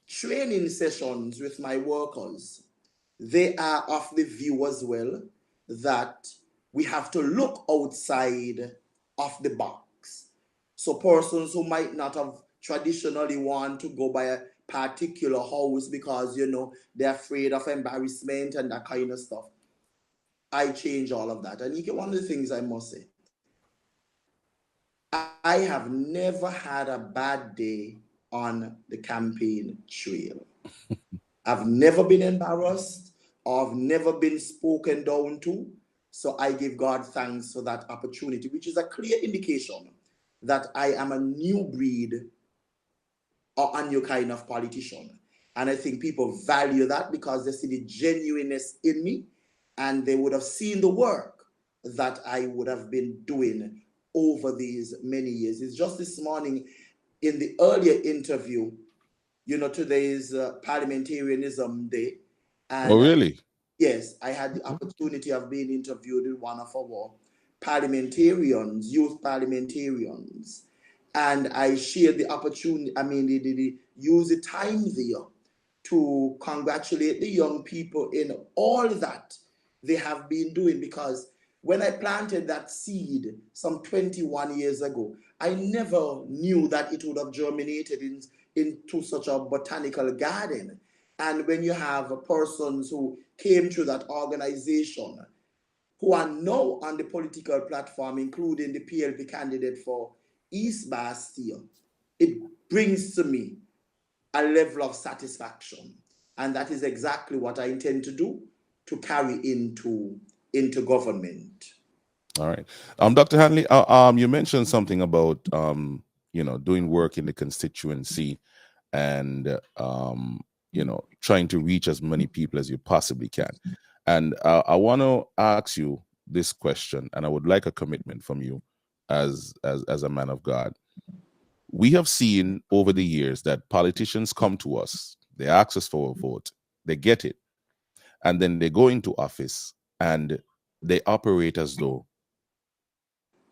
training sessions with my workers, they are of the view as well that we have to look outside of the box. So persons who might not have traditionally want to go by a particular house because, they're afraid of embarrassment and that kind of stuff, I change all of that. And one of the things I must say, I have never had a bad day on the campaign trail. I've never been embarrassed or I've never been spoken down to. So I give God thanks for that opportunity, which is a clear indication that I am a new breed or a new kind of politician. And I think people value that because they see the genuineness in me and they would have seen the work that I would have been doing over these many years. It's just this morning in the earlier interview, today is Parliamentarianism Day. And Oh, really? yes, I had the opportunity of being interviewed with one of our parliamentarians, youth parliamentarians. And I shared the opportunity, use the time there to congratulate the young people in all that they have been doing. Because when I planted that seed some 21 years ago, I never knew that it would have germinated into such a botanical garden. And when you have persons who came through that organization who are now on the political platform, including the PLP candidate for East Bastille, it brings to me a level of satisfaction. And that is exactly what I intend to do to carry into government. All right. Dr. Hanley, you mentioned something about, doing work in the constituency and, trying to reach as many people as you possibly can. And I want to ask you this question, and I would like a commitment from you as a man of God. We have seen over the years that politicians come to us, they ask us for a vote, they get it, and then they go into office and they operate as though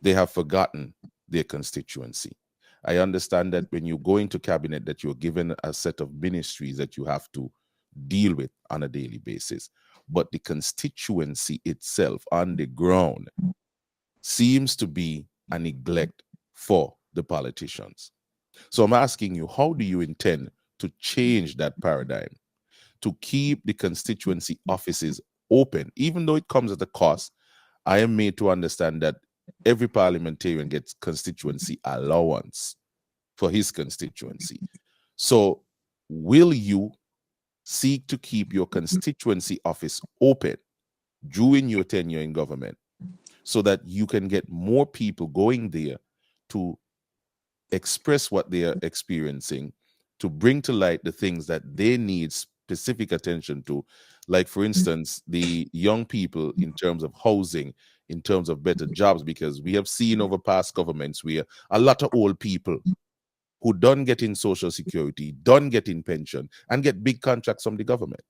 they have forgotten their constituency. I understand that when you go into cabinet that you're given a set of ministries that you have to deal with on a daily basis. But the constituency itself on the ground seems to be a neglect for the politicians. So I'm asking you, how do you intend to change that paradigm to keep the constituency offices open, even though it comes at a cost? I am made to understand that every parliamentarian gets constituency allowance for his constituency. So will you seek to keep your constituency office open during your tenure in government so that you can get more people going there to express what they are experiencing, to bring to light the things that they need specific attention to? Like, for instance, the young people in terms of housing, in terms of better jobs, because we have seen over past governments where a lot of old people who don't get in social security, don't get in pension, and get big contracts from the government.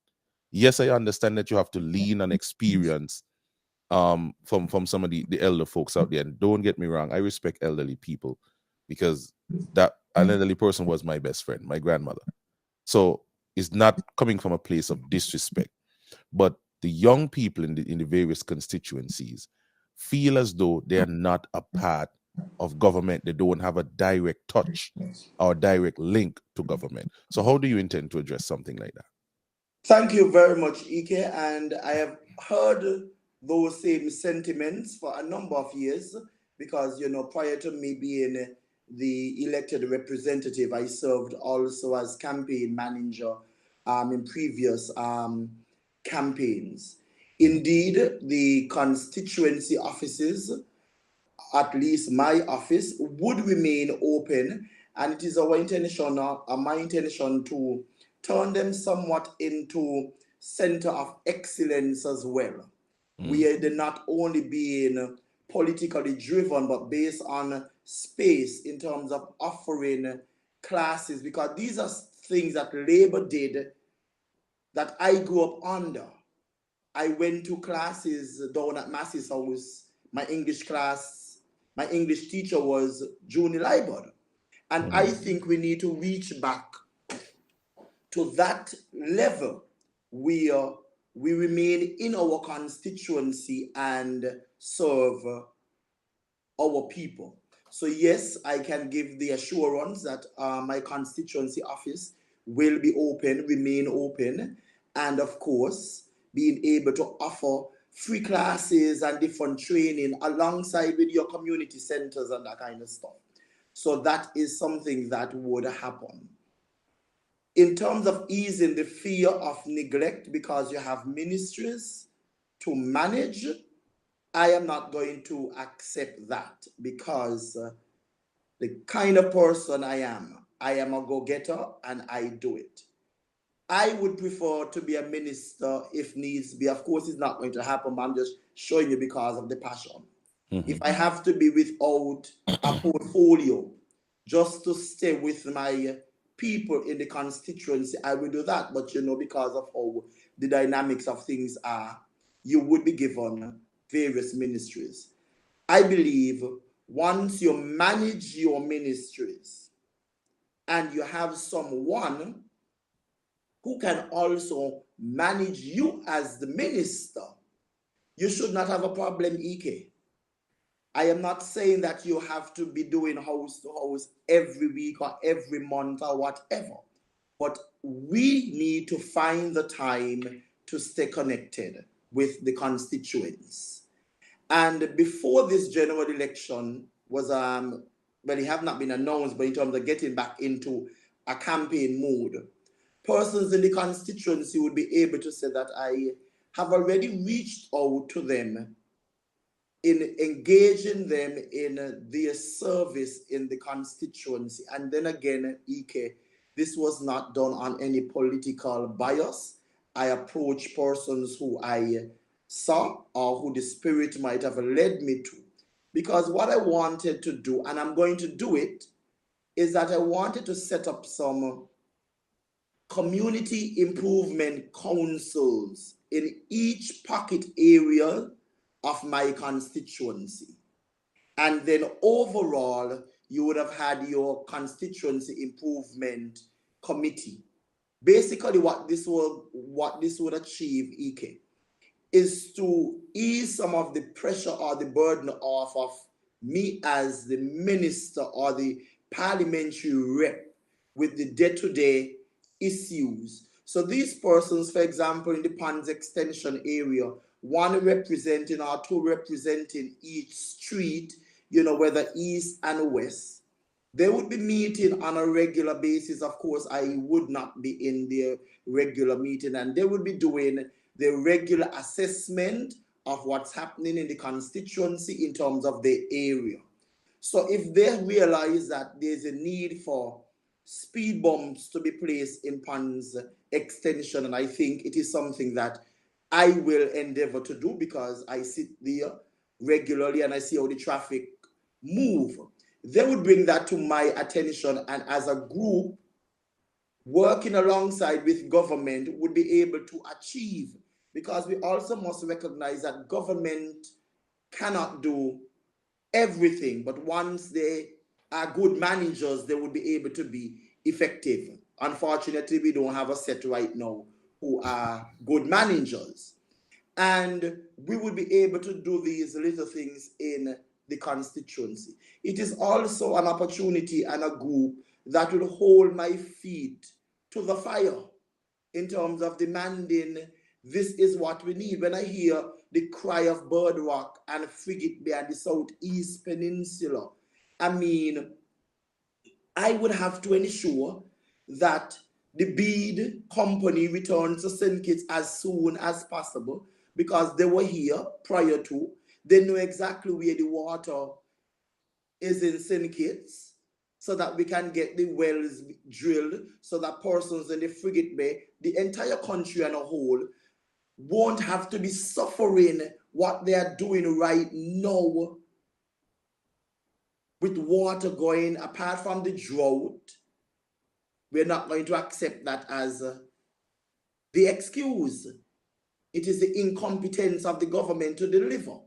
Yes, I understand that you have to lean on experience from some of the elder folks out there. And don't get me wrong, I respect elderly people because that an elderly person was my best friend, my grandmother. So it's not coming from a place of disrespect. But the young people in the various constituencies feel as though they are not a part of government. They don't have a direct touch or direct link to government. So how do you intend to address something like that? Thank you very much, Ike. And I have heard those same sentiments for a number of years because, prior to me being the elected representative. I served also as campaign manager in previous campaigns. Indeed, the constituency offices, at least my office, would remain open, and it is our intention, my intention, to turn them somewhat into center of excellence as well. We are not only being politically driven, but based on space in terms of offering classes, because these are things that Labour did that I grew up under. I went to classes down at Massey's house. My English teacher was Juni Liebert. And I think we need to reach back to that level where we remain in our constituency and serve our people. So yes, I can give the assurance that my constituency office will be open, remain open, and of course, being able to offer free classes and different training alongside with your community centers and that kind of stuff. So that is something that would happen. In terms of easing the fear of neglect, because you have ministries to manage, I am not going to accept that, because the kind of person I am a go-getter and I do it. I would prefer to be a minister if needs be. Of course, it's not going to happen, but I'm just showing you because of the passion. If I have to be without a portfolio just to stay with my people in the constituency, I will do that. But because of how the dynamics of things are, you would be given various ministries. I believe once you manage your ministries and you have someone who can also manage you as the minister, you should not have a problem, EK. I am not saying that you have to be doing house to house every week or every month or whatever, but we need to find the time to stay connected with the constituents. And before this general election was, well, it have not been announced, but in terms of getting back into a campaign mode, persons in the constituency would be able to say that I have already reached out to them in engaging them in their service in the constituency. And then again, EK, this was not done on any political bias. I approached persons who I saw or who the Spirit might have led me to. Because what I wanted to do, and I'm going to do it, is that I wanted to set up some community improvement councils in each pocket area of my constituency. And then overall, you would have had your constituency improvement committee. Basically, what this would achieve, EK, is to ease some of the pressure or the burden off of me as the minister or the parliamentary rep with the day-to-day issues. So these persons, for example, in the Ponds Extension area, one representing or two representing each street, whether east and west, they would be meeting on a regular basis. Of course, I would not be in their regular meeting, and they would be doing the regular assessment of what's happening in the constituency in terms of the area. So if they realize that there's a need for speed bumps to be placed in Ponds Extension, and I think it is something that I will endeavor to do because I sit there regularly and I see how the traffic move. They would bring that to my attention, and as a group working alongside with government would be able to achieve, because we also must recognize that government cannot do everything, but once they are good managers, they would be able to be effective. Unfortunately, we don't have a set right now who are good managers. And we would be able to do these little things in the constituency. It is also an opportunity and a group that will hold my feet to the fire in terms of demanding this is what we need. When I hear the cry of Bird Rock and Frigate Bay and the Southeast Peninsula, I mean, I would have to ensure that the bead company returns to St. Kitts as soon as possible, because they were here prior to. They know exactly where the water is in St. Kitts, so that we can get the wells drilled, so that persons in the Frigate Bay, the entire country as a whole, won't have to be suffering what they are doing right now with water going. Apart from the drought, we're not going to accept that as the excuse. It is the incompetence of the government to deliver.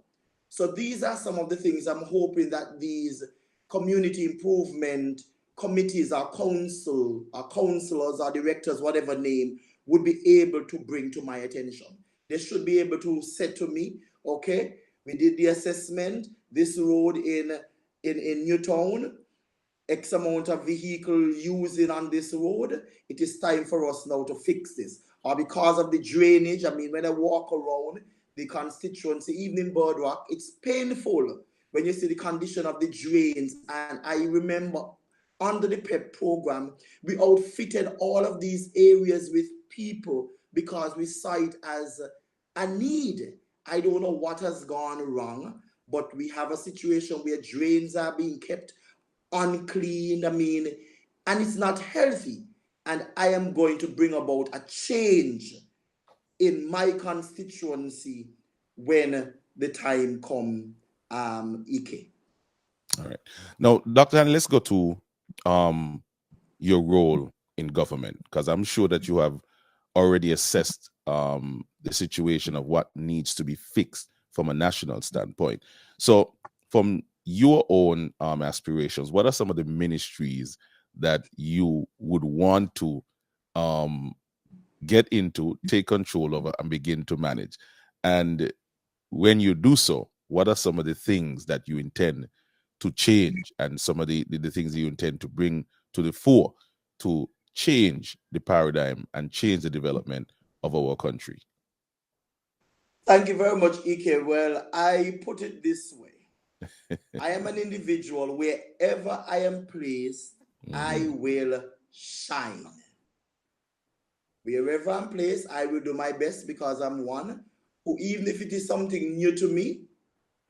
So these are some of the things I'm hoping that these community improvement committees or council or councillors or directors, whatever name, would be able to bring to my attention. They should be able to say to me, okay, we did the assessment, this road in Newtown, X amount of vehicle using on this road, it is time for us now to fix this. Or because of the drainage, I mean, when I walk around the constituency, even in Birdrock, it's painful when you see the condition of the drains. And I remember under the PEP program, we outfitted all of these areas with people because we saw it as a need. I don't know what has gone wrong, but we have a situation where drains are being kept unclean, I mean, and it's not healthy. And I am going to bring about a change in my constituency when the time comes, Ike. All right. Now, Dr. Han, let's go to your role in government, because I'm sure that you have already assessed the situation of what needs to be fixed from a national standpoint. So from your own aspirations, what are some of the ministries that you would want to get into, take control over, and begin to manage? And when you do so, what are some of the things that you intend to change, and some of the things you intend to bring to the fore to change the paradigm and change the development of our country? Thank you very much, Ike. Well, I put it this way. I am an individual, wherever I am placed, I will shine. Wherever I'm placed, I will do my best, because I'm one who, even if it is something new to me,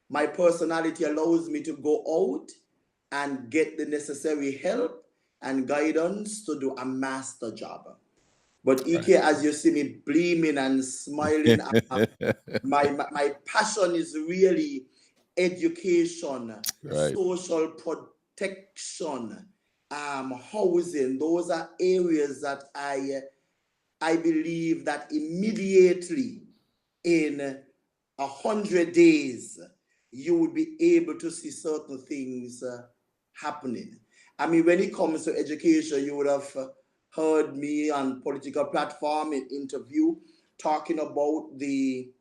my personality allows me to go out and get the necessary help and guidance to do a master job. But Ike, as you see me beaming and smiling, my passion is really education, Right. social protection, housing. Those are areas that I believe that immediately in 100 days, you would be able to see certain things happening. I mean, when it comes to education, you would have heard me on political platform in interview talking about the,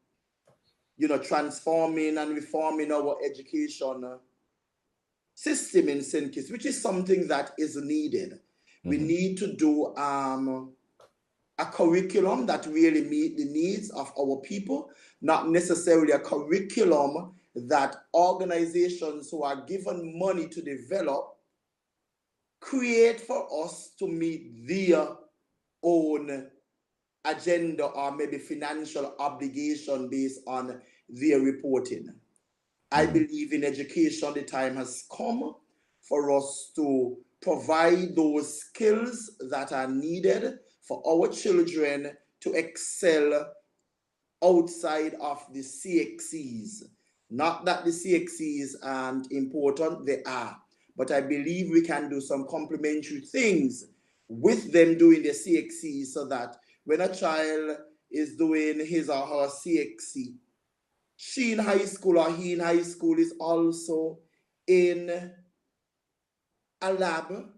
transforming and reforming our education system in St. Kitts, which is something that is needed. We need to do a curriculum that really meet the needs of our people, not necessarily a curriculum that organizations who are given money to develop create for us to meet their own agenda or maybe financial obligation based on their reporting. I believe in education, the time has come for us to provide those skills that are needed for our children to excel outside of the CXCs. Not that the CXCs aren't important, they are. But I believe we can do some complementary things with them doing the CXCs, so that when a child is doing his or her CXC, she in high school or he in high school is also in a lab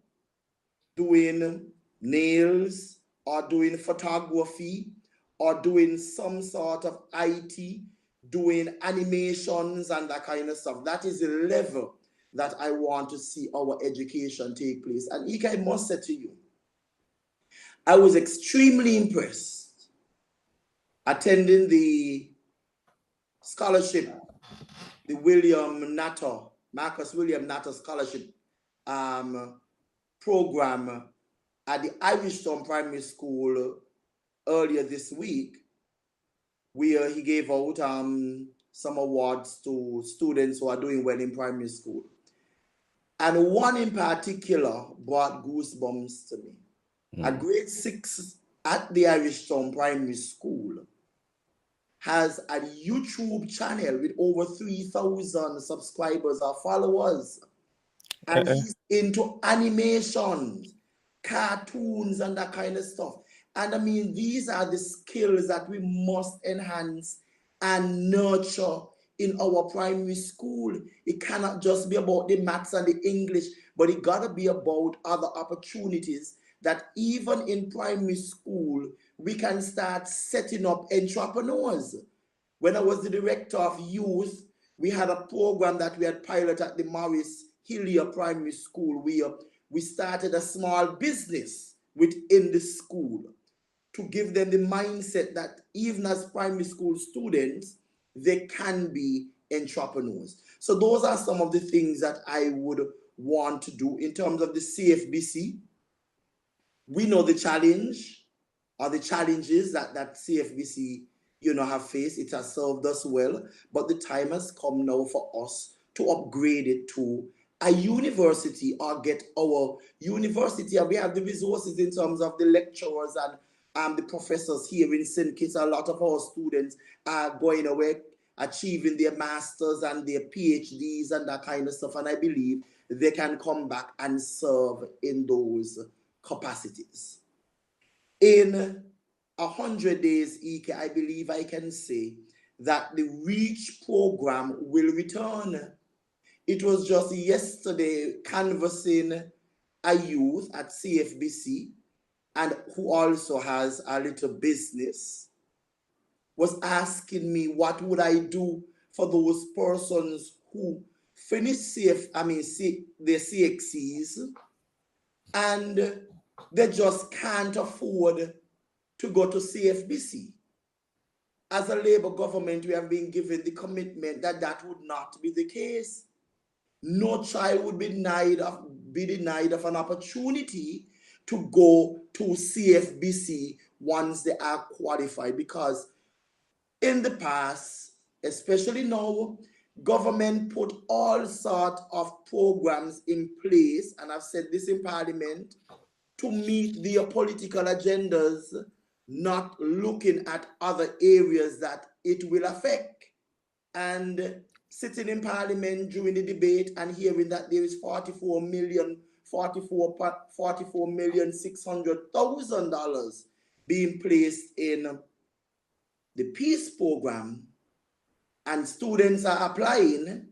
doing nails or doing photography or doing some sort of IT, doing animations and that kind of stuff. That is the level that I want to see our education take place. And Ike, I must say to you, I was extremely impressed attending the scholarship, the Marcus William Natter Scholarship program at the Irish Town Primary School earlier this week, where he gave out some awards to students who are doing well in primary school. And one in particular brought goosebumps to me. A grade 6 at the Irish Town Primary School has a YouTube channel with over 3,000 subscribers or followers. And he's into animations, cartoons, and that kind of stuff. And I mean, these are the skills that we must enhance and nurture in our primary school. It cannot just be about the maths and the English, but it gotta be about other opportunities that even in primary school, we can start setting up entrepreneurs. When I was the director of youth, we had a program that we had piloted at the Morris Hillier Primary School, where we started a small business within the school to give them the mindset that even as primary school students, they can be entrepreneurs. So those are some of the things that I would want to do in terms of the CFBC. We know the challenge or the challenges that CFBC, have faced. It has served us well, but the time has come now for us to upgrade it to a university or get our university. And we have the resources in terms of the lecturers and the professors here in St. Kitts. A lot of our students are going away, achieving their masters and their PhDs and that kind of stuff. And I believe they can come back and serve in those capacities. In 100 days, Ike, I believe I can say that the REACH program will return. It was just yesterday canvassing a youth at CFBC, and who also has a little business, was asking me what would I do for those persons who finish their CXCs and they just can't afford to go to CFBC. As a Labour government, we have been given the commitment that that would not be the case. No child would be denied of an opportunity to go to CFBC once they are qualified, because in the past, especially now, government put all sorts of programs in place, and I've said this in Parliament, to meet their political agendas, not looking at other areas that it will affect. And sitting in Parliament during the debate and hearing that there is $44,600,000 being placed in the peace program, and students are applying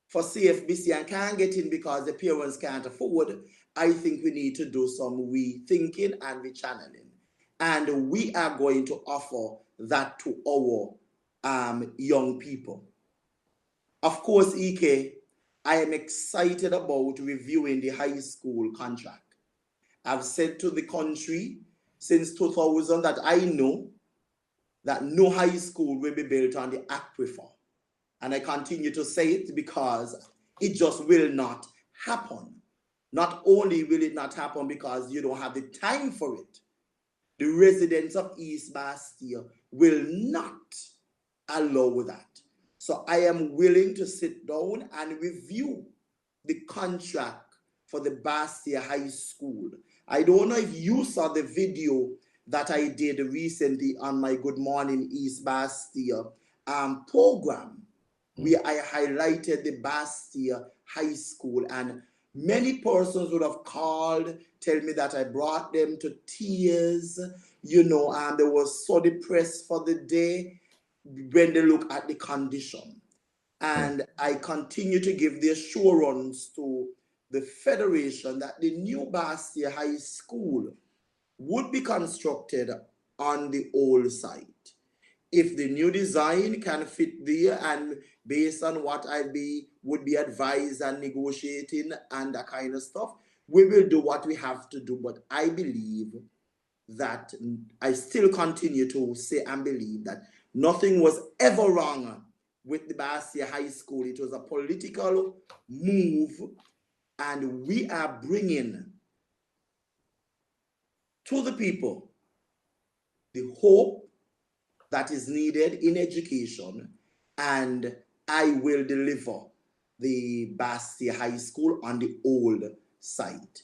for CFBC and can't get in because the parents can't afford, I think we need to do some rethinking and rechanneling. And we are going to offer that to our young people. Of course, Ike, I am excited about reviewing the high school contract. I've said to the country since 2000 that I know that no high school will be built on the aquifer. And I continue to say it because it just will not happen. Not only will it not happen because you don't have the time for it, the residents of East Bastia will not allow that. So I am willing to sit down and review the contract for the Bastia High School. I don't know if you saw the video that I did recently on my Good Morning East Bastia program, where I highlighted the Bastia High School, and many persons would have called, tell me that I brought them to tears, and they were so depressed for the day when they look at the condition. And I continue to give the assurance to the Federation that the new Bastia High School would be constructed on the old site. If the new design can fit there, and based on what would be advised and negotiating and that kind of stuff, we will do what we have to do. But I believe that I still continue to say and believe that nothing was ever wrong with the Bastia High School. It was a political move, and we are bringing to the people the hope that is needed in education, and I will deliver the Bastia High School on the old site.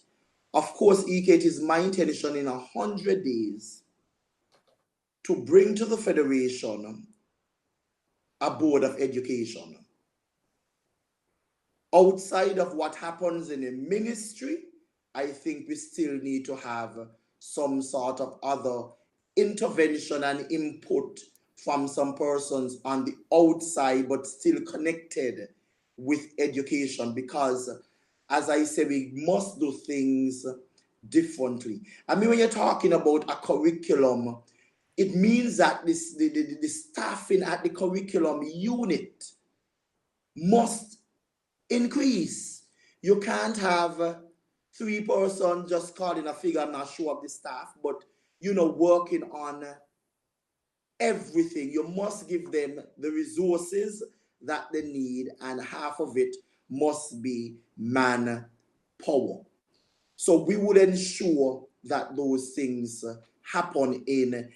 Of course, EK, it is my intention in 100 days to bring to the Federation a board of education. Outside of what happens in a ministry, I think we still need to have some sort of other intervention and input from some persons on the outside, but still connected with education, because as I say, we must do things differently. I mean, when you're talking about a curriculum, it means that the staffing at the curriculum unit must increase. You can't have 3 persons just calling a figure, I'm not sure of the staff, but working on everything. You must give them the resources that they need, and half of it must be manpower. So we would ensure that those things happen in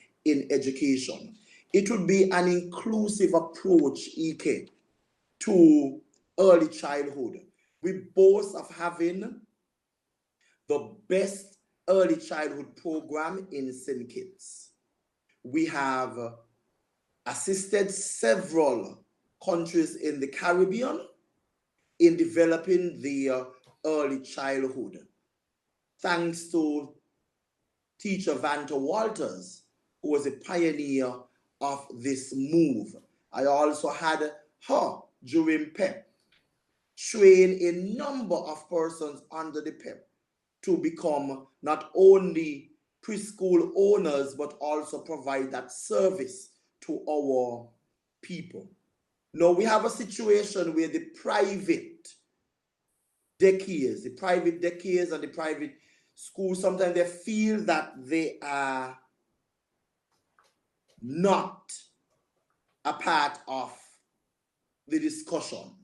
education. It would be an inclusive approach, EK, to early childhood. We boast of having the best early childhood program in St. Kitts. We have assisted several countries in the Caribbean in developing their early childhood. Thanks to teacher Vanta Walters, who was a pioneer of this move. I also had her during PEP train a number of persons under the PEP to become not only preschool owners, but also provide that service to our people. Now we have a situation where the private daycares and the private schools, sometimes they feel that they are not a part of the discussion.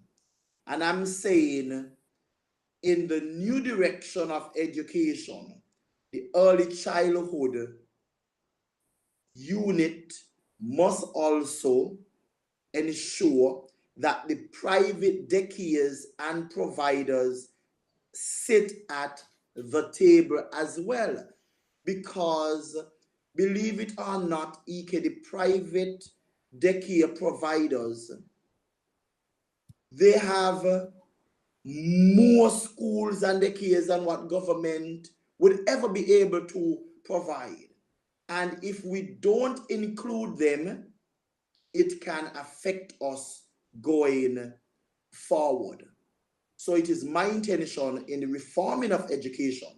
And I'm saying, in the new direction of education, the early childhood unit must also ensure that the private daycares and providers sit at the table as well. Because, believe it or not, EK, the private daycare providers, they have more schools and daycares than what government would ever be able to provide. And if we don't include them, it can affect us going forward. So it is my intention in the reforming of education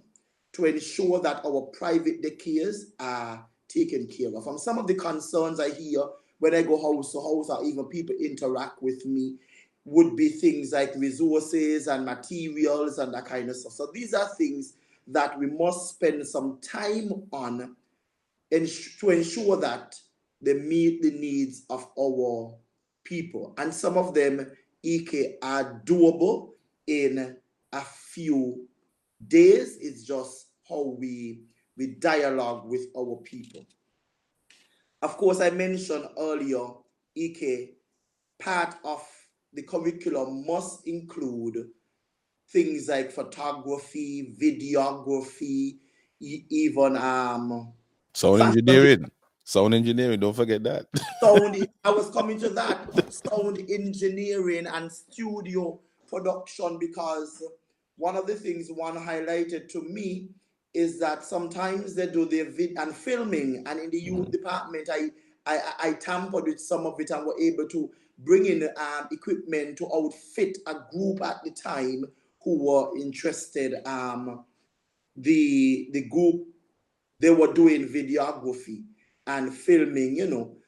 to ensure that our private daycares are taken care of. And some of the concerns I hear when I go house to house, or even people interact with me, would be things like resources and materials and that kind of stuff. So these are things that we must spend some time on to ensure that they meet the needs of our people. And some of them, EK, are doable in a few days. It's just how we dialogue with our people. Of course, I mentioned earlier, EK, part of the curriculum must include things like photography, videography, even sound engineering. Sound engineering, don't forget that. I was coming to that. Sound engineering and studio production, because one of the things one highlighted to me is that sometimes they do their video and filming, and in the youth department, I tampered with some of it and were able to bring in equipment to outfit a group at the time who were interested. The group, they were doing videography and filming,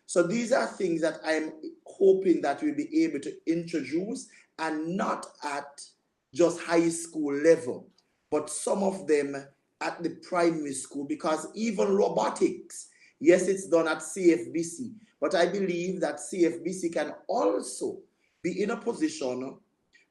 So these are things that I'm hoping that we'll be able to introduce, and not at just high school level, but some of them at the primary school, because even robotics, yes, it's done at CFBC, but I believe that CFBC can also be in a position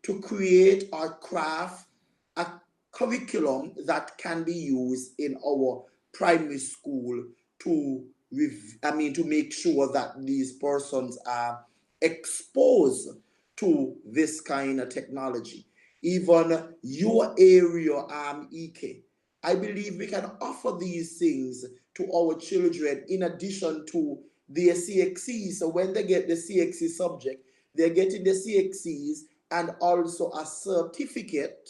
to create or craft a curriculum that can be used in our primary school to make sure that these persons are exposed to this kind of technology. Even your area, EK, I believe we can offer these things to our children in addition to their CXCs. So when they get the CXC subject, they're getting the CXCs and also a certificate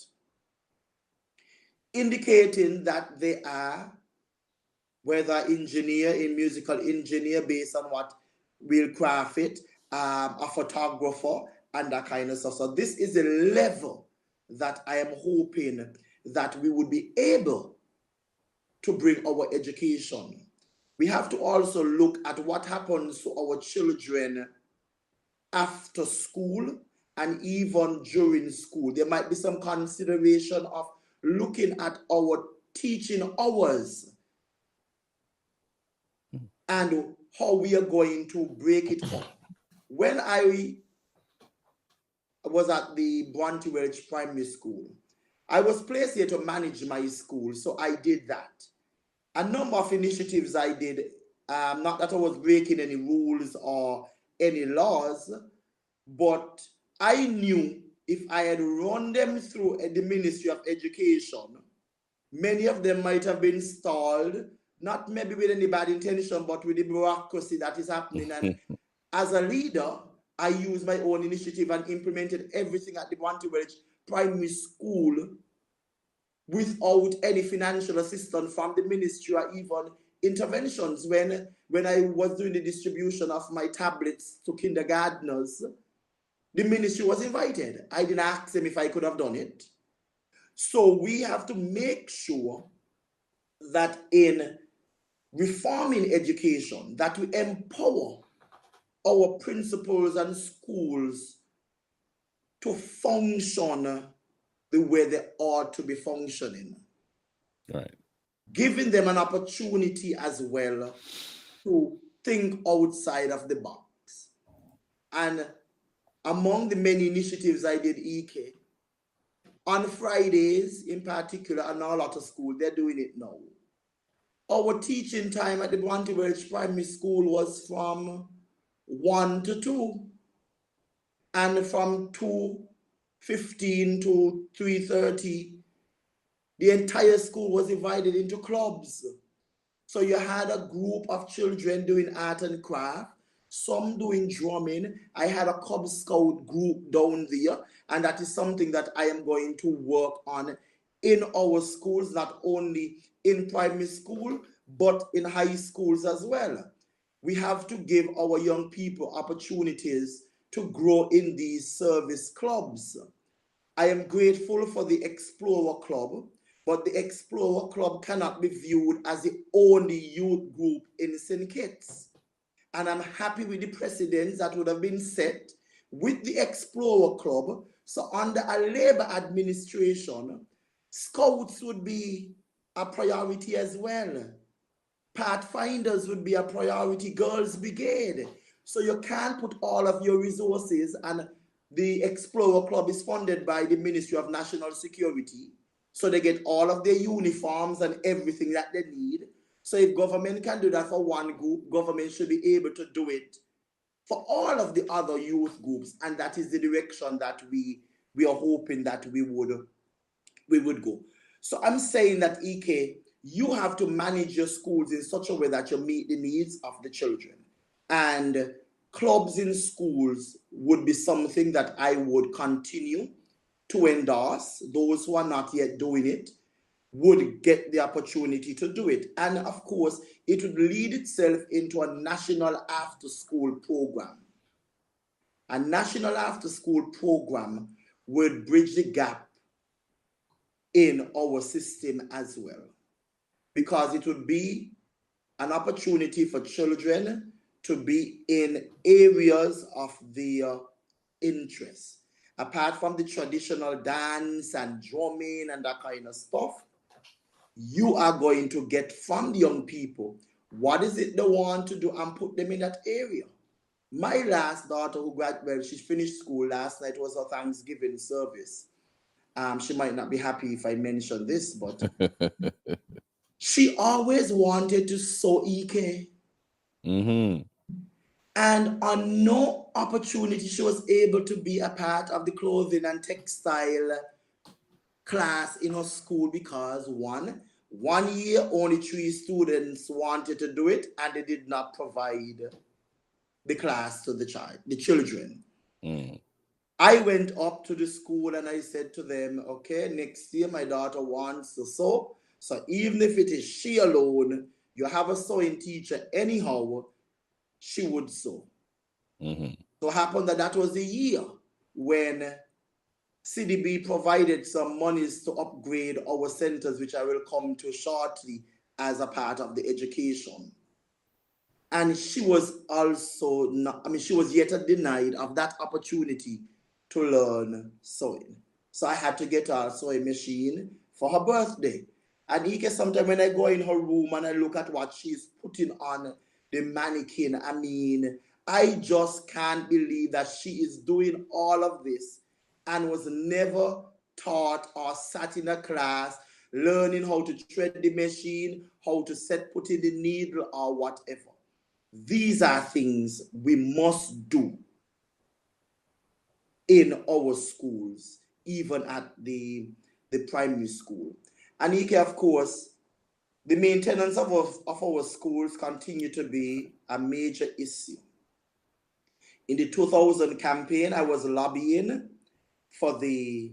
indicating that they are whether engineer in musical engineer based on what will craft it, a photographer and that kind of stuff. So this is the level that I am hoping that we would be able to bring our education. We have to also look at what happens to our children after school and even during school. There might be some consideration of looking at our teaching hours and how we are going to break it up. When I was at the Bronte Primary School, I was placed here to manage my school, so I did that. A number of initiatives I did, not that I was breaking any rules or any laws, but I knew if I had run them through the Ministry of Education, many of them might have been stalled, not maybe with any bad intention, but with the bureaucracy that is happening. And as a leader, I used my own initiative and implemented everything at the Bronte Primary School without any financial assistance from the ministry or even interventions. When I was doing the distribution of my tablets to kindergartners, the ministry was invited. I didn't ask them if I could have done it. So we have to make sure that in reforming education, that we empower our principals and schools to function the way they ought to be functioning. Right. Giving them an opportunity as well to think outside of the box. And among the many initiatives I did, EK, on Fridays in particular, and a lot of schools, they're doing it now. Our teaching time at the Bronte Primary School was from 1 to 2, and from 2:15 to 3:30, the entire school was divided into clubs. So you had a group of children doing art and craft, some doing drumming. I had a Cub Scout group down there, and that is something that I am going to work on in our schools, not only in primary school, but in high schools as well. We have to give our young people opportunities to grow in these service clubs. I am grateful for the Explorer Club, but the Explorer Club cannot be viewed as the only youth group in St. Kitts. And I'm happy with the precedents that would have been set with the Explorer Club. So under a Labour administration, Scouts would be a priority as well. Pathfinders would be a priority, Girls Brigade. So you can't put all of your resources, and the Explorer Club is funded by the Ministry of National Security. So they get all of their uniforms and everything that they need. So if government can do that for one group, government should be able to do it for all of the other youth groups. And that is the direction that we are hoping that we would go. So I'm saying that, EK, you have to manage your schools in such a way that you meet the needs of the children. And clubs in schools would be something that I would continue to endorse. Those who are not yet doing it would get the opportunity to do it. And of course, it would lead itself into a national after-school program. A national after-school program would bridge the gap in our system as well, because it would be an opportunity for children to be in areas of their interest. Apart from the traditional dance and drumming and that kind of stuff, you are going to get from the young people what is it they want to do and put them in that area. My last daughter who graduated, she finished school last night, was her Thanksgiving service. She might not be happy if I mention this, but She always wanted to sew, EK. Mm-hmm. And on no opportunity she was able to be a part of the clothing and textile class in her school because one year only 3 students wanted to do it and they did not provide the class to the children. Mm. I went up to the school and I said to them, okay, next year my daughter wants to sew. So even if it is she alone, you have a sewing teacher anyhow, she would sew. Mm-hmm. So it happened that was the year when CDB provided some monies to upgrade our centers, which I will come to shortly as a part of the education. And she was also not, she was yet denied of that opportunity to learn sewing. So I had to get her a sewing machine for her birthday. And Ike, sometimes when I go in her room and I look at what she's putting on the mannequin, I just can't believe that she is doing all of this and was never taught or sat in a class learning how to thread the machine, how to put in the needle or whatever. These are things we must do in our schools, even at the primary school. And Ike, of course, the maintenance of our schools continue to be a major issue. In the 2000 campaign, I was lobbying for the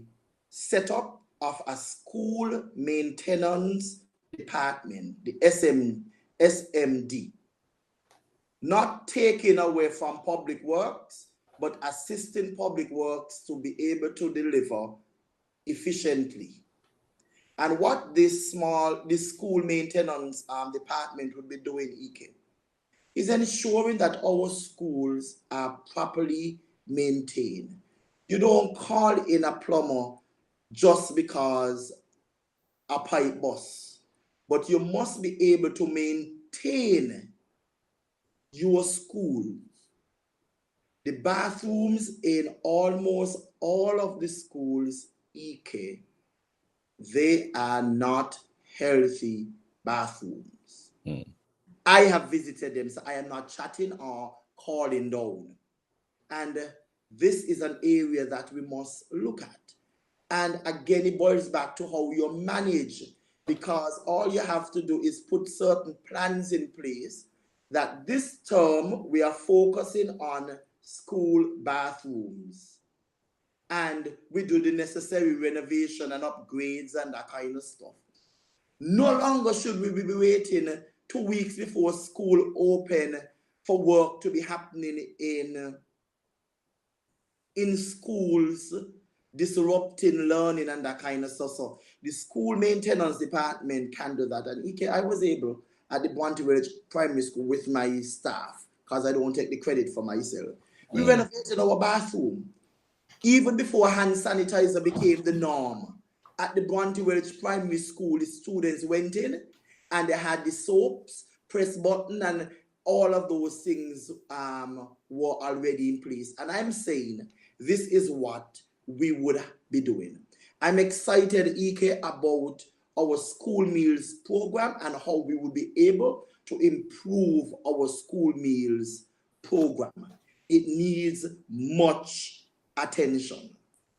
setup of a school maintenance department, the SMD. Not taking away from public works, but assisting public works to be able to deliver efficiently. And what this school maintenance department would be doing, Ike, is ensuring that our schools are properly maintained. You don't call in a plumber just because a pipe bursts, but you must be able to maintain your school. The bathrooms in almost all of the schools, EK, they are not healthy bathrooms. Mm. I have visited them, so I am not chatting or calling down. And this is an area that we must look at. And again, it boils back to how you manage, because all you have to do is put certain plans in place that this term we are focusing on school bathrooms. And we do the necessary renovation and upgrades and that kind of stuff. No longer should we be waiting 2 weeks before school open for work to be happening in schools, disrupting learning and that kind of stuff. So the school maintenance department can do that. And I was able at the Bounty Village Primary School with my staff, because I don't take the credit for myself. We renovated our bathroom. Even before hand sanitizer became the norm, at the Bounty Village Primary School, the students went in and they had the soaps, press button, and all of those things were already in place. And I'm saying this is what we would be doing. I'm excited, Ike, about our school meals program and how we will be able to improve our school meals program. It needs much attention,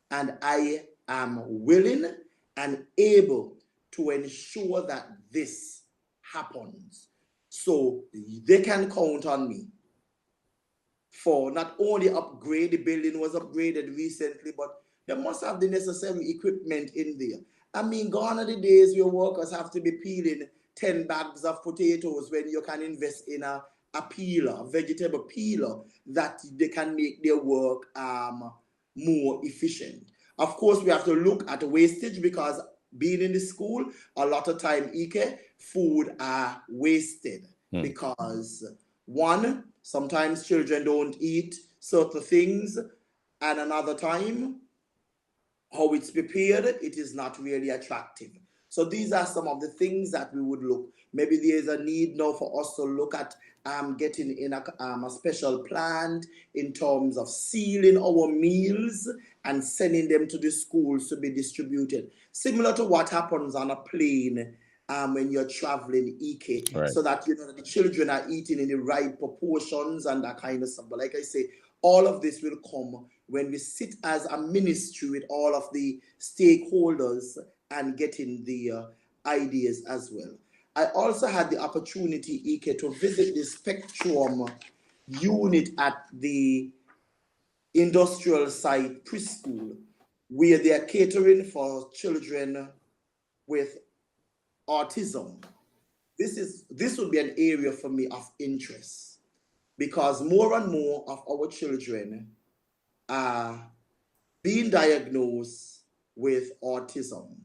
and I am willing and able to ensure that this happens. So they can count on me for not only upgrade, the building was upgraded recently, but they must have the necessary equipment in there. Gone are the days your workers have to be peeling 10 bags of potatoes when you can invest in a peeler, vegetable peeler, that they can make their work more efficient. Of course, we have to look at wastage, because being in the school, a lot of time, Ike, food are wasted because one, sometimes children don't eat certain things, and another time, how it's prepared, it is not really attractive. So these are some of the things that we would look. Maybe there's a need now for us to look at getting in a special plant in terms of sealing our meals and sending them to the schools to be distributed. Similar to what happens on a plane when you're traveling, EK, Right. so that you know that the children are eating in the right proportions and that kind of stuff. But like I say, all of this will come when we sit as a ministry with all of the stakeholders and getting the ideas as well. I also had the opportunity, EK, to visit the Spectrum unit at the industrial site preschool, where they are catering for children with autism. This would be an area for me of interest, because more and more of our children are being diagnosed with autism.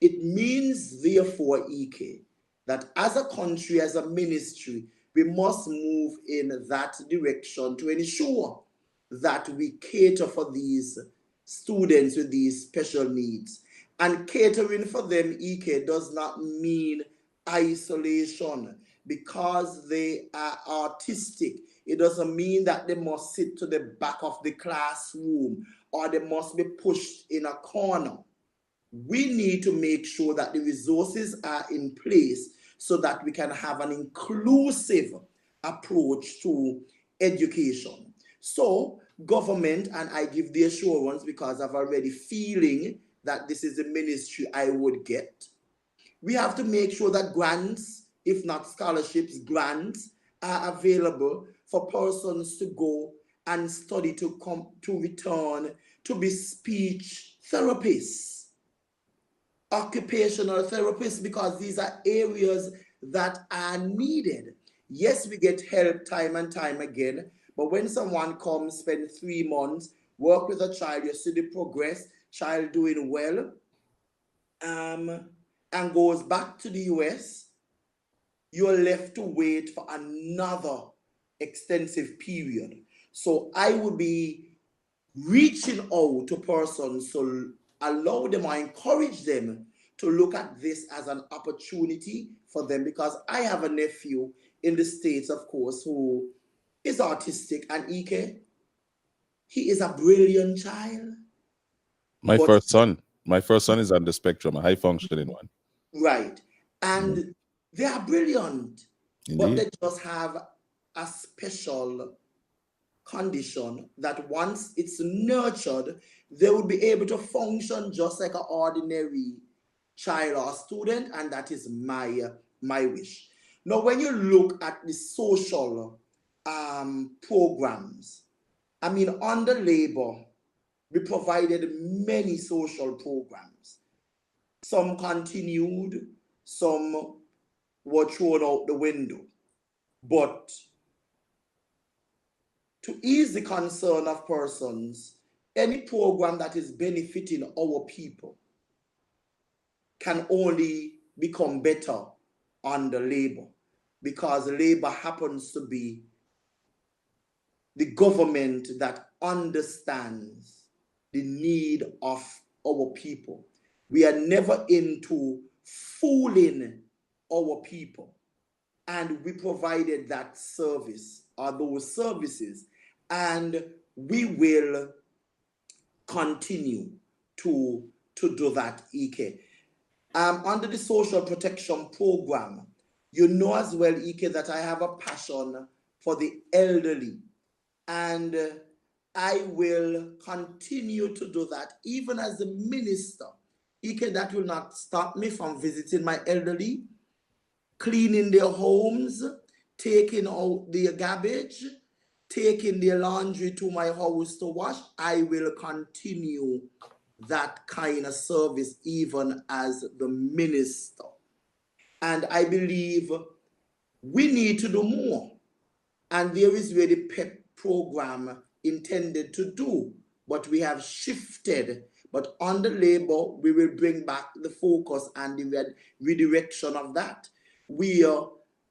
It means, therefore, EK, that as a country, as a ministry, we must move in that direction to ensure that we cater for these students with these special needs. And catering for them, EK, does not mean isolation. Because they are autistic, it doesn't mean that they must sit to the back of the classroom or they must be pushed in a corner. We need to make sure that the resources are in place so that we can have an inclusive approach to education. So government, and I give the assurance because I've already feeling that this is a ministry I would get. We have to make sure that grants, if not scholarships, grants are available for persons to go and study to return to be speech therapists, occupational therapists, because these are areas that are needed. Yes, we get help time and time again, but when someone comes, spend 3 months, work with a child, you see the progress, child doing well, and goes back to the US, you're left to wait for another extensive period. So I would be reaching out to persons to allow them or encourage them to look at this as an opportunity for them, because I have a nephew in the States, of course, who is autistic, and EK, he is a brilliant child. My But first son is on the spectrum, a high functioning one. right. And they are brilliant, but Indeed. they just have a special condition that once it's nurtured, they will be able to function just like an ordinary child or student, and that is my wish. Now, when you look at the social programs, I mean, under Labour, we provided many social programs. Some continued, some were thrown out the window. But to ease the concern of persons, any program that is benefiting our people can only become better under Labour, because Labour happens to be the government that understands the need of our people. We are never into fooling our people. And we provided that service or those services, and we will continue to do that, EK. Under the social protection program, you know as well, EK, that I have a passion for the elderly, and I will continue to do that even as a minister. EK, that will not stop me from visiting my elderly, cleaning their homes, taking out their garbage, taking their laundry to my house to wash. I will continue that kind of service even as the minister. And I believe we need to do more. And there is where the PEP program intended to do, but we have shifted. But under Labour, we will bring back the focus and the redirection of that.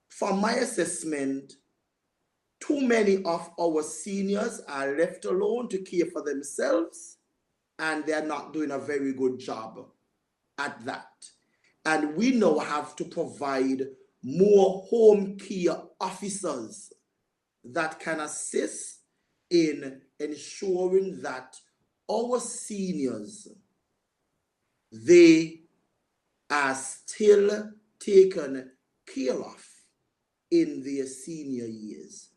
From my assessment, too many of our seniors are left alone to care for themselves, and they're not doing a very good job at that. And we now have to provide more home care officers that can assist in ensuring that our seniors, they are still taken care of in their senior years.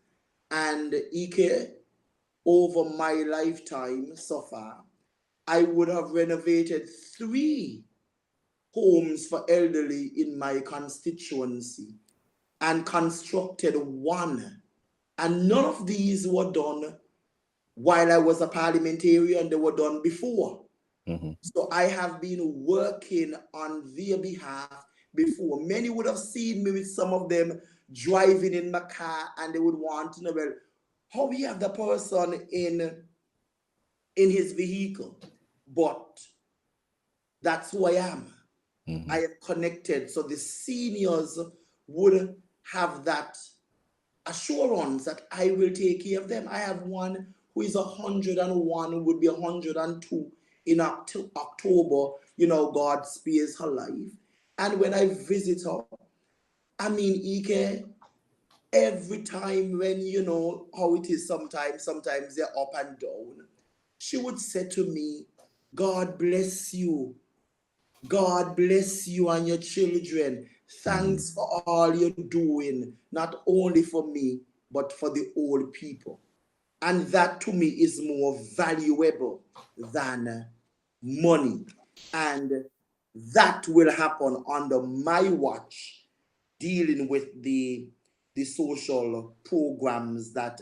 And Ike, over my lifetime so far, I would have renovated 3 homes for elderly in my constituency and constructed 1. And none of these were done while I was a parliamentarian, they were done before. So I have been working on their behalf before. Many would have seen me with some of them driving in my car, and they would want to know, well, how we have the person in his vehicle. But that's who I am. I am connected. So the seniors would have that assurance that I will take care of them. I have one who is 101, who would be 102 in October. You know, God spares her life. And when I visit her, I mean, Ike, every time when, you know, how it is sometimes they're up and down, she would say to me, God bless you. God bless you and your children. Thanks for all you're doing, not only for me, but for the old people. And that to me is more valuable than money. And that will happen under my watch, dealing with the social programs that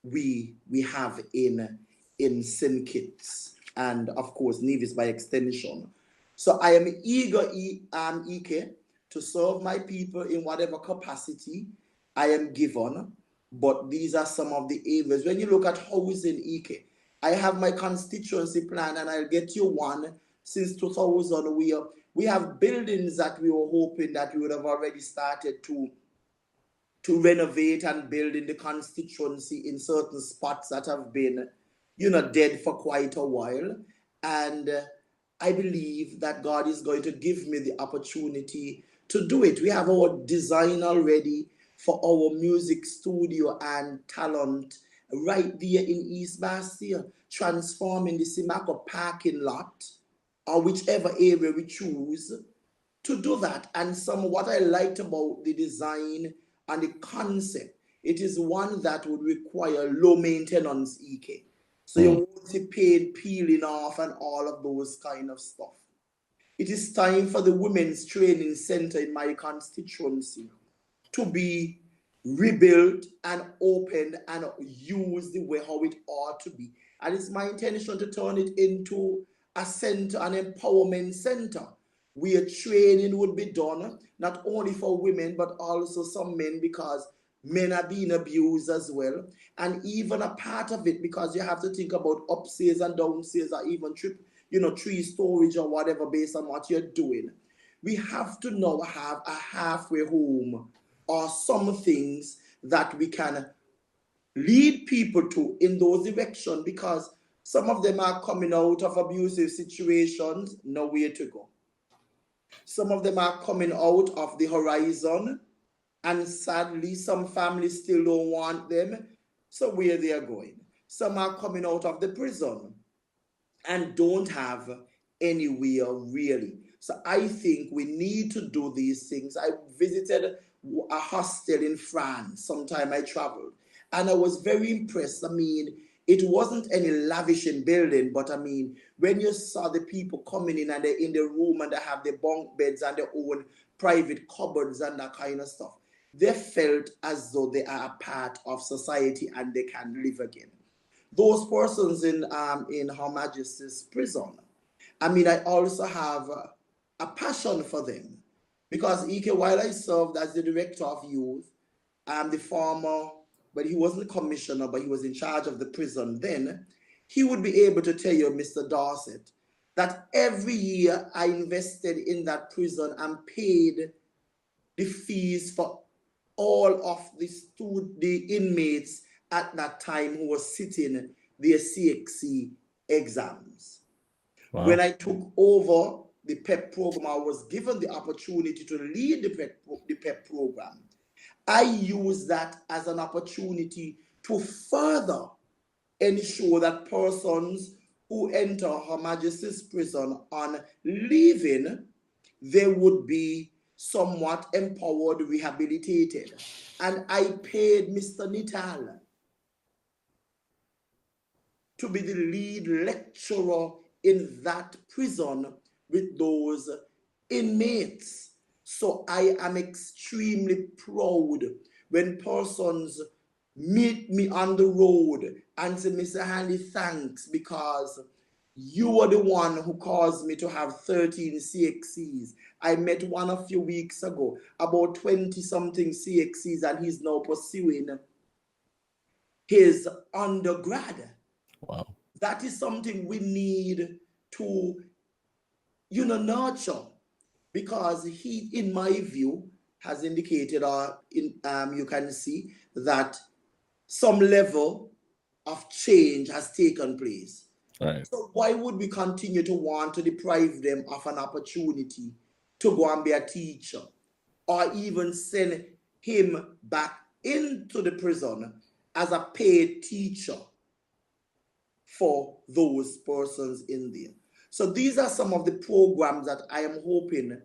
we have in St. Kitts, and of course Nevis by extension. So I am eager, Ike, to serve my people in whatever capacity I am given. But these are some of the areas. When you look at housing, Ike, I have my constituency plan, and I'll get you one. Since 2000, we have buildings that we were hoping that we would have already started to renovate and build in the constituency in certain spots that have been, you know, dead for quite a while. And I believe that God is going to give me the opportunity to do it. We have our design already for our music studio and talent right there in East Bastia, transforming the Simako parking lot or whichever area we choose to do that. And what I liked about the design and the concept, it is one that would require low maintenance, Ike. So you won't see paint peeling off and all of those kind of stuff. It is time for the Women's Training Center in my constituency to be rebuilt and opened and used the way how it ought to be. And it's my intention to turn it into a center, an empowerment center, where training would be done, not only for women, but also some men, because men are being abused as well. And even a part of it, because you have to think about upstairs and downstairs, or even tree storage or whatever, based on what you're doing. We have to now have a halfway home or some things that we can lead people to in those directions, because some of them are coming out of abusive situations, nowhere to go. Some of them are coming out of the horizon, and sadly, some families still don't want them, so where they are going. Some are coming out of the prison and don't have anywhere really. So I think we need to do these things. I visited a hostel in France sometime I traveled, and I was very impressed. I mean, it wasn't any lavishing building, but I mean, when you saw the people coming in and they're in the room and they have their bunk beds and their own private cupboards and that kind of stuff, they felt as though they are a part of society and they can live again. Those persons in Her Majesty's prison, I mean, I also have a passion for them, because Ike, while I served as the director of youth, the former, but he wasn't a commissioner, but he was in charge of the prison then, he would be able to tell you, Mr. Dorset, that every year I invested in that prison and paid the fees for all of the inmates at that time who were sitting their CXC exams. Wow. When I took over the PEP program, I was given the opportunity to lead the PEP program. I used that as an opportunity to further ensure that persons who enter Her Majesty's prison on leaving they would be somewhat empowered, rehabilitated. And I paid Mr. Nital to be the lead lecturer in that prison with those inmates. So I am extremely proud when persons meet me on the road and say, Mr. Hanley, thanks, because you were the one who caused me to have 13 CXCs. I met one a few weeks ago, about 20 something CXCs, and he's now pursuing his undergrad. Wow. That is something we need to, nurture, because he, in my view, has indicated, or you can see that some level of change has taken place. Right. So why would we continue to want to deprive them of an opportunity to go and be a teacher, or even send him back into the prison as a paid teacher for those persons in there? So these are some of the programs that I am hoping,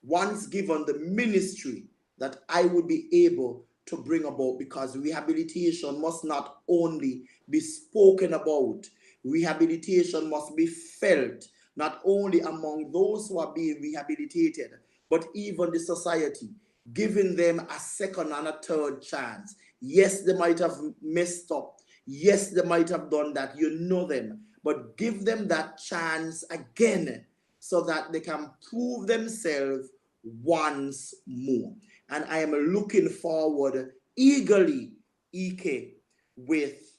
once given the ministry, that I would be able to bring about, because rehabilitation must not only be spoken about, rehabilitation must be felt, not only among those who are being rehabilitated, but even the society, giving them a second and a third chance. Yes, they might have messed up. Yes, they might have done that. You know them. But give them that chance again so that they can prove themselves once more. And I am looking forward eagerly, Ike, with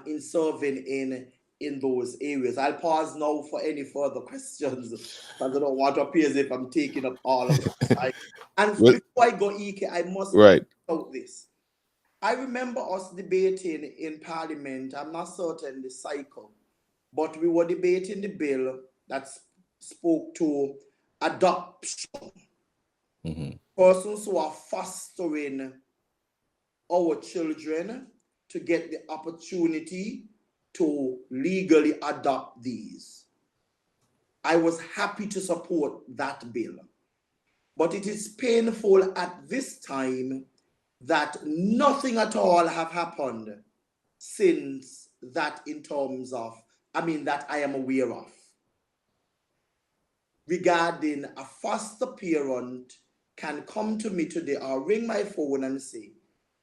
in serving in those areas. I'll pause now for any further questions, because I don't want to appear as if I'm taking up all of the time. And Well, before I go, Ike, I must right. out this. I remember us debating in Parliament, I'm not certain the cycle, but we were debating the bill that spoke to adoption. Mm-hmm. Persons who are fostering our children to get the opportunity to legally adopt these. I was happy to support that bill. But it is painful at this time that nothing at all have happened since that, in terms of, that I am aware of, regarding a foster parent can come to me today or ring my phone and say,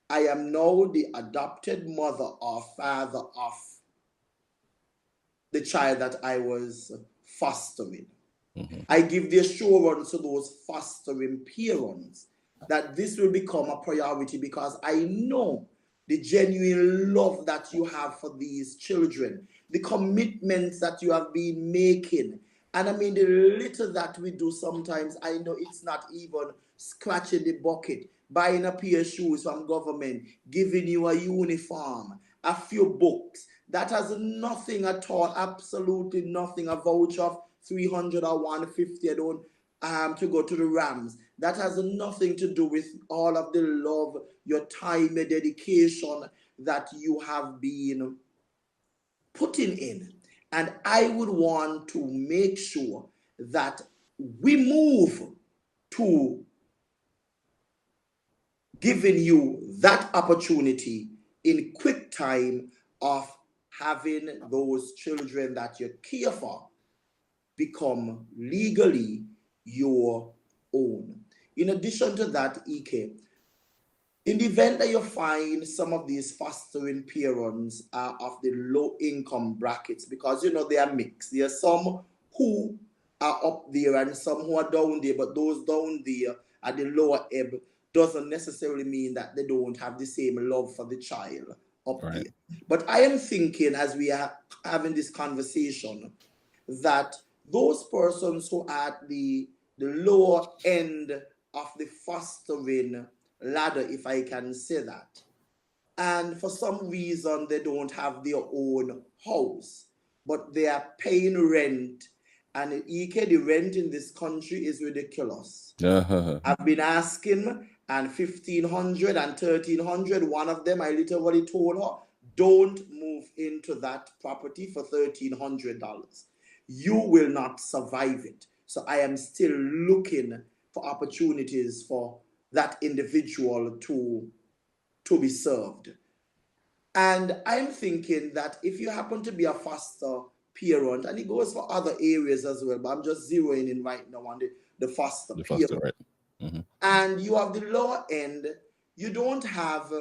I am now the adopted mother or father of the child that I was fostering. Mm-hmm. I give the assurance to those fostering parents that this will become a priority, because I know the genuine love that you have for these children, the commitments that you have been making. And the little that we do sometimes, I know it's not even scratching the bucket, buying a pair of shoes from government, giving you a uniform, a few books. That has nothing at all, absolutely nothing. A voucher of 300 or 150, I don't to go to the Rams. That has nothing to do with all of the love, your time, your dedication that you have been putting in. And I would want to make sure that we move to giving you that opportunity in quick time of having those children that you care for become legally your own. In addition to that, Ike, in the event that you find some of these fostering parents are of the low income brackets, because they are mixed. There are some who are up there and some who are down there, but those down there at the lower ebb doesn't necessarily mean that they don't have the same love for the child up Right. there. But I am thinking, as we are having this conversation, that those persons who are at the lower end of the fostering ladder, if I can say that, and for some reason they don't have their own house, but they are paying rent, and the rent in this country is ridiculous. Uh-huh. I've been asking, and 1,500 and 1,300, one of them I literally told her, don't move into that property for $1,300. You will not survive it. So I am still looking for opportunities for that individual to be served. And I'm thinking that if you happen to be a foster parent, and it goes for other areas as well, but I'm just zeroing in right now on the foster The parent, foster, right? Mm-hmm. and you have the lower end, you don't have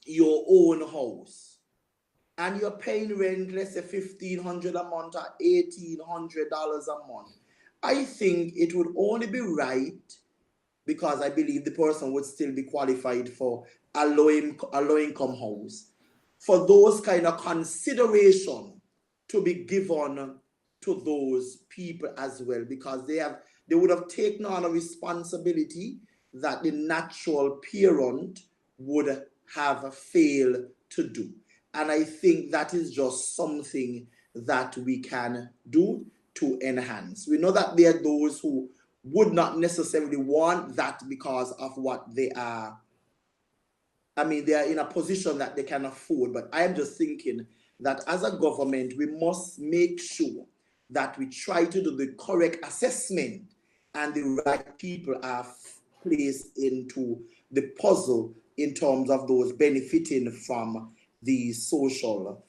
your own house, and you're paying rent, let's say $1,500 a month or $1,800 a month, I think it would only be right, because I believe the person would still be qualified for a low income house, for those kind of consideration to be given to those people as well, because they would have taken on a responsibility that the natural parent would have failed to do. And I think that is just something that we can do to enhance. We know that there are those who would not necessarily want that because of what they are. I mean, they are in a position that they can afford. But I am just thinking that as a government, we must make sure that we try to do the correct assessment and the right people are placed into the puzzle in terms of those benefiting from the social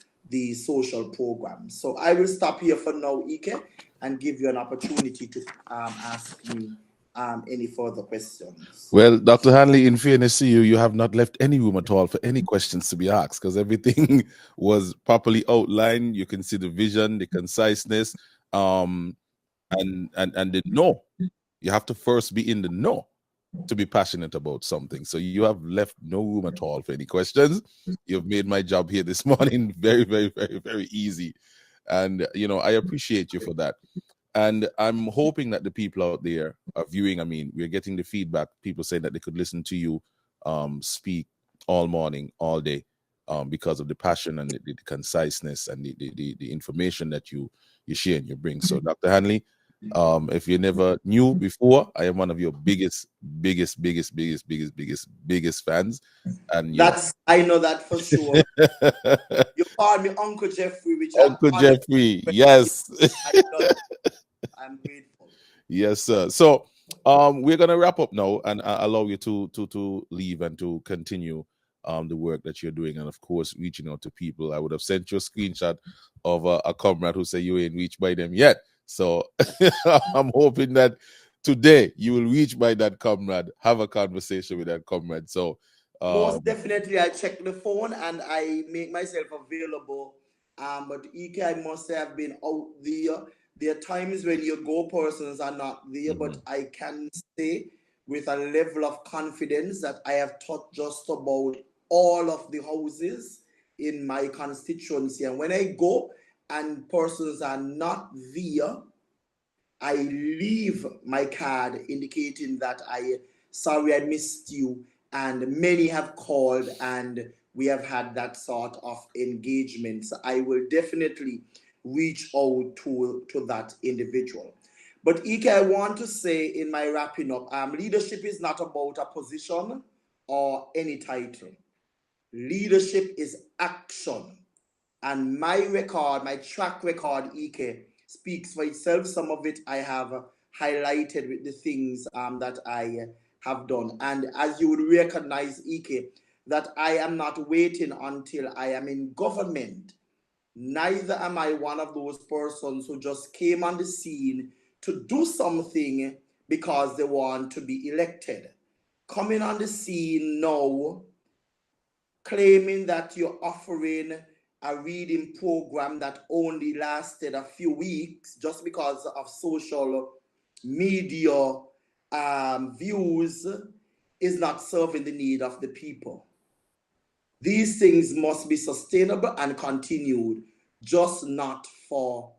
programs. So I will stop here for now, Ike, and give you an opportunity to ask me any further questions. Well, Dr. Hanley, in fairness to you, you have not left any room at all for any questions to be asked, because everything was properly outlined. You can see the vision, the conciseness, and the know. You have to first be in the know to be passionate about something. So you have left no room at all for any questions. You've made my job here this morning very, very, very, very easy. And, I appreciate you for that. And I'm hoping that the people out there are viewing. I mean, we're getting the feedback. People saying that they could listen to you speak all morning, all day, because of the passion and the conciseness and the information that you share and you bring. So, Dr. Hanley, if you never knew before, I am one of your biggest fans. And I know that for sure. You call me Uncle Jeffrey, which Uncle Jeffrey, yes. I'm grateful. Yes, sir. So we're gonna wrap up now and allow you to leave and to continue the work that you're doing, and of course reaching out to people. I would have sent you a screenshot of a comrade who said you ain't reached by them yet. So I'm hoping that today you will reach by that comrade, have a conversation with that comrade. So most definitely, I check the phone and I make myself available. But Ike, I must say, I've been out there. There are times when your go persons are not there, but I can say with a level of confidence that I have taught just about all of the houses in my constituency. And when I go and persons are not there, I leave my card indicating that sorry I missed you, and many have called and we have had that sort of engagement. So I will definitely reach out to that individual. But Ike, I want to say in my wrapping up, leadership is not about a position or any title. Leadership is action. And my record, my track record, Ike, speaks for itself. Some of it I have highlighted with the things that I have done. And as you would recognize, Ike, that I am not waiting until I am in government. Neither am I one of those persons who just came on the scene to do something because they want to be elected. Coming on the scene now, claiming that you're offering a reading program that only lasted a few weeks just because of social media views is not serving the need of the people. These things must be sustainable and continued, just not for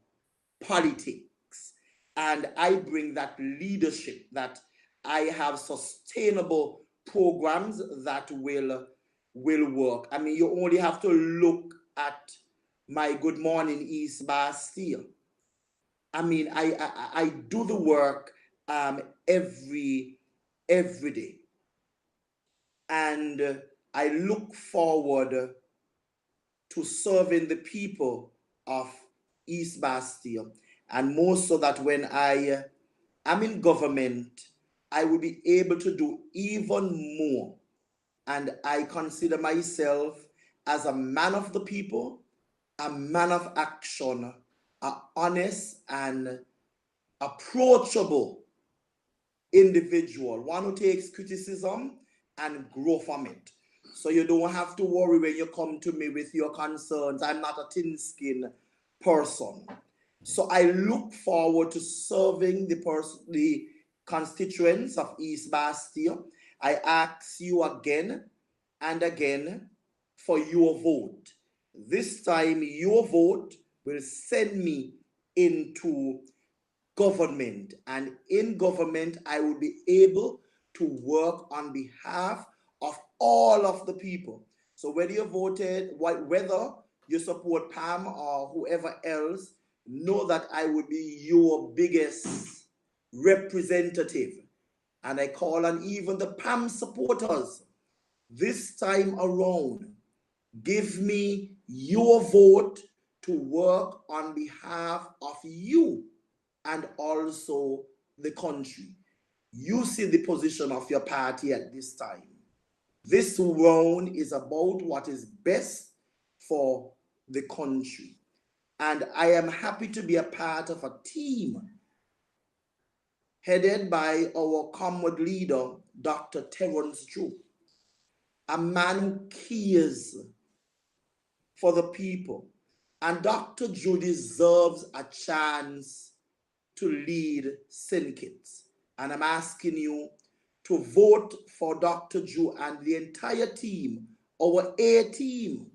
politics. And I bring that leadership, that I have sustainable programs that will work. I mean, you only have to look at my Good Morning East Bastille. I mean, I do the work every day. And I look forward to serving the people of East Bastille. and more so that when I am in government, I will be able to do even more. And I consider myself as a man of the people, a man of action, a honest and approachable individual, one who takes criticism and grow from it. So you don't have to worry when you come to me with your concerns. I'm not a thin-skinned person. So I look forward to serving the constituents of East Bastille. I ask you again and again for your vote. This time your vote will send me into government, and in government I will be able to work on behalf of all of the people. So whether you voted, whether you support Pam or whoever else, know that I will be your biggest representative. And I call on even the Pam supporters this time around, give me your vote to work on behalf of you and also the country. You see the position of your party at this time. This round is about what is best for the country. And I am happy to be a part of a team headed by our common leader, Dr. Terence Drew, a man who cares for the people. And Dr. Drew deserves a chance to lead St. Kitts. And I'm asking you to vote for Dr. Drew and the entire team, our A team,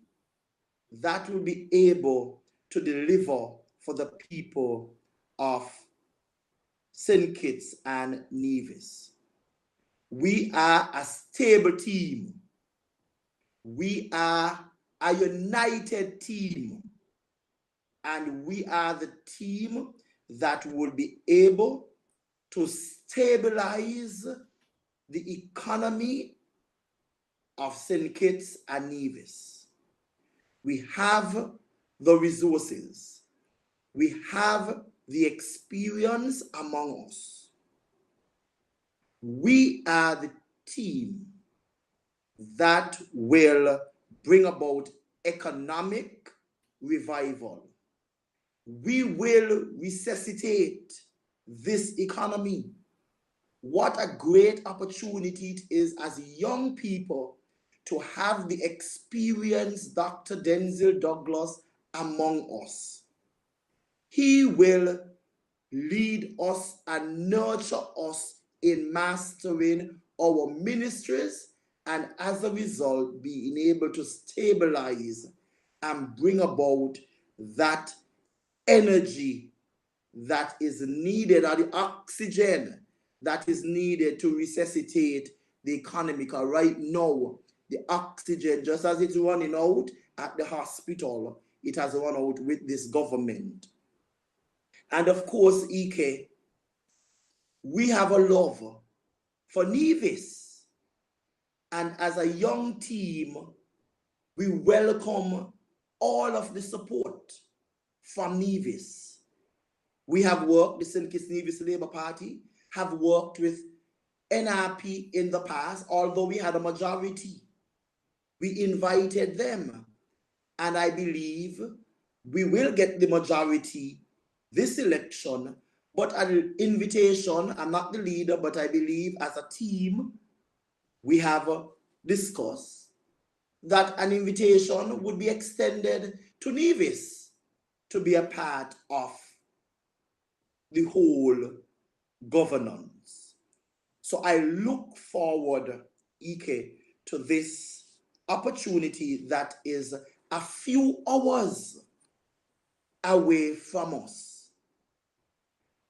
that will be able to deliver for the people of St. Kitts and Nevis. We are a stable team. We are a united team. And we are the team that will be able to stabilize the economy of St. Kitts and Nevis. We have the resources. We have the experience among us. We are the team that will bring about economic revival. We will resuscitate this economy. What a great opportunity it is as young people to have the experienced Dr. Denzel Douglas among us. He will lead us and nurture us in mastering our ministries, and as a result, being able to stabilize and bring about that energy that is needed, or the oxygen that is needed to resuscitate the economy. Because right now, the oxygen, just as it's running out at the hospital, it has run out with this government. And of course, EK, we have a love for Nevis. And as a young team, we welcome all of the support from Nevis. We have worked, the St. Kitts Nevis Labour Party have worked with NRP in the past, although we had a majority. We invited them, and I believe we will get the majority this election. But an invitation, I'm not the leader, but I believe as a team, we have discussed that an invitation would be extended to Nevis to be a part of the whole governance. So I look forward, EK, to this opportunity that is a few hours away from us.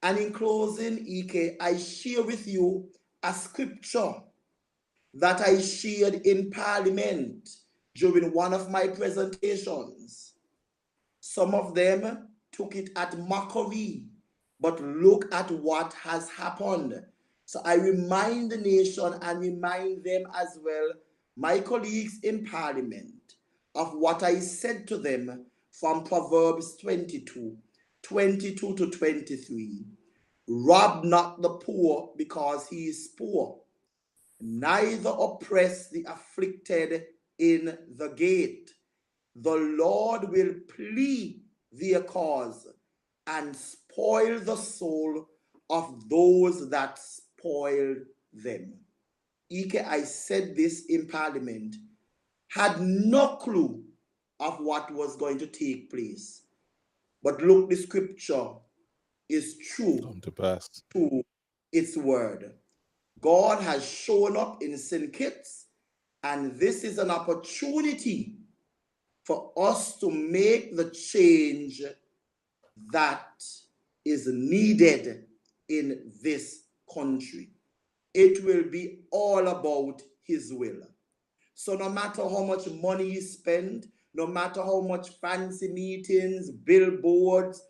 And in closing, EK, I share with you a scripture that I shared in Parliament during one of my presentations. Some of them took it at mockery, but look at what has happened. So I remind the nation and remind them as well, my colleagues in Parliament, of what I said to them from Proverbs 22, 22 to 23. Rob not the poor because he is poor, neither oppress the afflicted in the gate. The Lord will plead their cause and spoil the soul of those that spoiled them. Ike, I said this in Parliament, had no clue of what was going to take place. But look, the scripture is true Come to pass. to its word. God has shown up in St. Kitts, and this is an opportunity for us to make the change that is needed in this country. It will be all about his will. So no matter how much money you spend, no matter how much fancy meetings, billboards,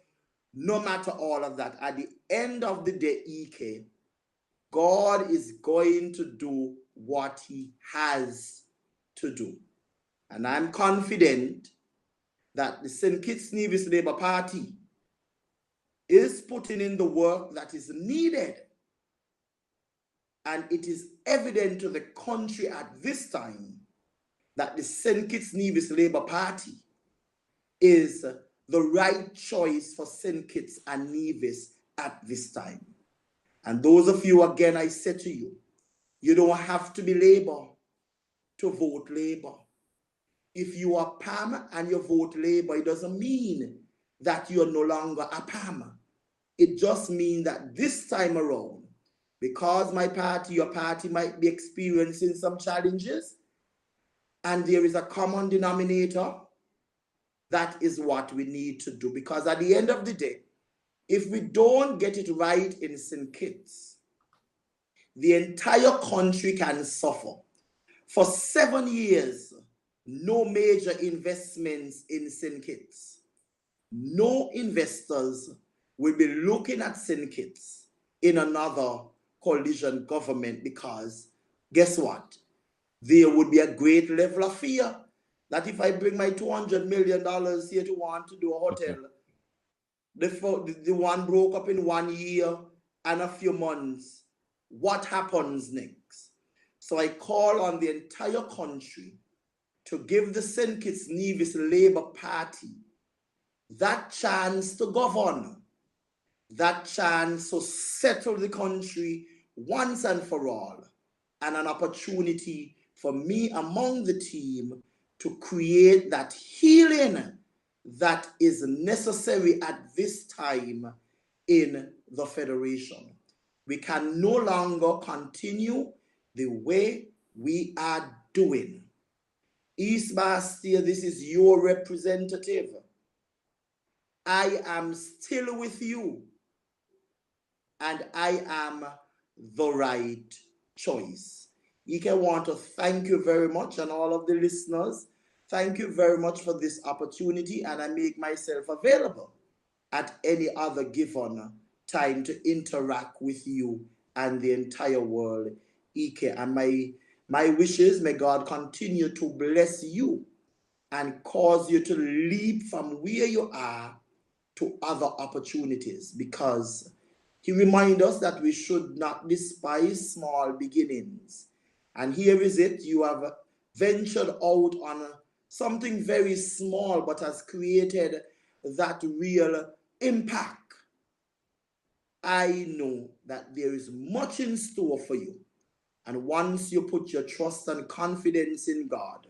no matter all of that, at the end of the day, Ike, God is going to do what he has to do. And I'm confident that the St. Kitts Nevis Labour Party is putting in the work that is needed. And it is evident to the country at this time that the St. Kitts Nevis Labour Party is the right choice for St. Kitts and Nevis at this time. And those of you, again, I say to you, you don't have to be Labour to vote Labour. If you are PAM and you vote Labour, it doesn't mean that you're no longer a PAM. It just means that this time around, because my party, your party might be experiencing some challenges, and there is a common denominator, that is what we need to do. Because at the end of the day, if we don't get it right in St. Kitts, the entire country can suffer. For 7 years, no major investments in St. Kitts. No investors will be looking at St. Kitts in another coalition government, because guess what? There would be a great level of fear that if I bring my $200 million here to want to do a hotel, the one broke up in 1 year and a few months, what happens next? So I call on the entire country to give the St. Kitts Nevis Labour Party that chance to govern, that chance to settle the country once and for all, and an opportunity for me among the team to create that healing that is necessary at this time in the Federation. We can no longer continue the way we are doing. East Bastia, this is your representative. I am still with you, and I am the right choice. Ike, want to thank you very much, and all of the listeners, thank you very much for this opportunity, and I make myself available at any other given time to interact with you and the entire world, Ike. And my wishes, may God continue to bless you and cause you to leap from where you are to other opportunities, because he reminds us that we should not despise small beginnings. And here is it, you have ventured out on something very small, but has created that real impact. I know that there is much in store for you. And once you put your trust and confidence in God,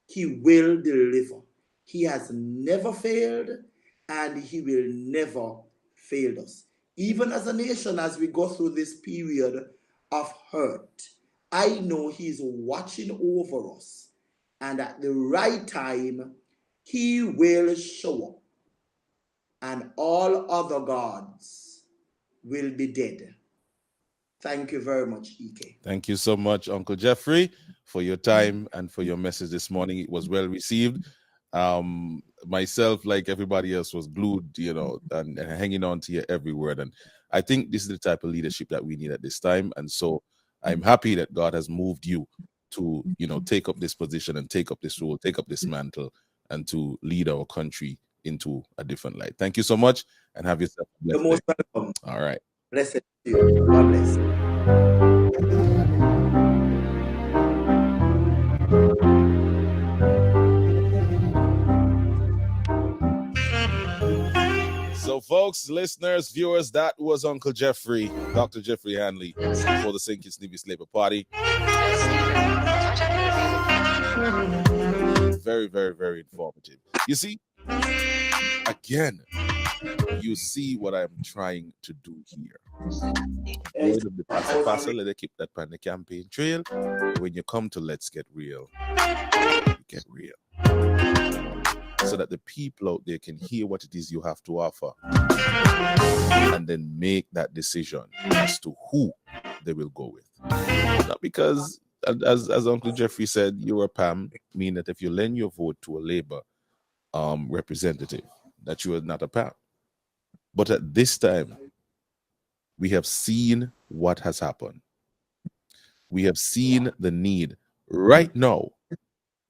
he will deliver. He has never failed, and he will never fail us. Even as a nation, as we go through this period of hurt, I know he's watching over us. And at the right time, he will show up. And all other gods will be dead. Thank you very much, Ike. Thank you so much, Uncle Jeffrey, for your time and for your message this morning. It was well received. Myself, like everybody else, was glued, and hanging on to your every word. And I think this is the type of leadership that we need at this time. And so I'm happy that God has moved you to, take up this position and take up this role, take up this mantle, and to lead our country into a different light. Thank you so much, and have yourself a You're blessed most day. welcome. All right. Blessed to you. God bless. So, folks, listeners, viewers, that was Uncle Jeffrey, Dr. Jeffrey Hanley, for the St. Kitts Nevis Labour Party. Very, very, very informative. You see, again, you see what I'm trying to do here. Word of the passer, let us keep that on the campaign trail. When you come to Let's Get Real, you get real. So that the people out there can hear what it is you have to offer and then make that decision as to who they will go with. Not because, as Uncle Jeffrey said, you're a PAM, mean that if you lend your vote to a Labour representative, that you are not a PAM. But at this time, we have seen what has happened. We have seen the need right now,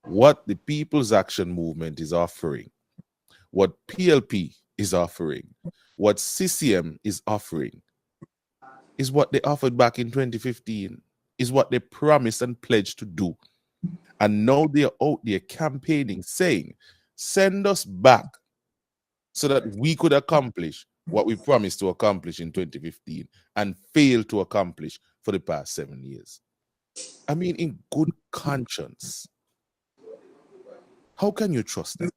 what the People's Action Movement is offering, what PLP is offering, what CCM is offering, is what they offered back in 2015, is what they promised and pledged to do. And now they're out there campaigning, saying, send us back so that we could accomplish what we promised to accomplish in 2015 and failed to accomplish for the past 7 years. I mean, in good conscience, how can you trust them?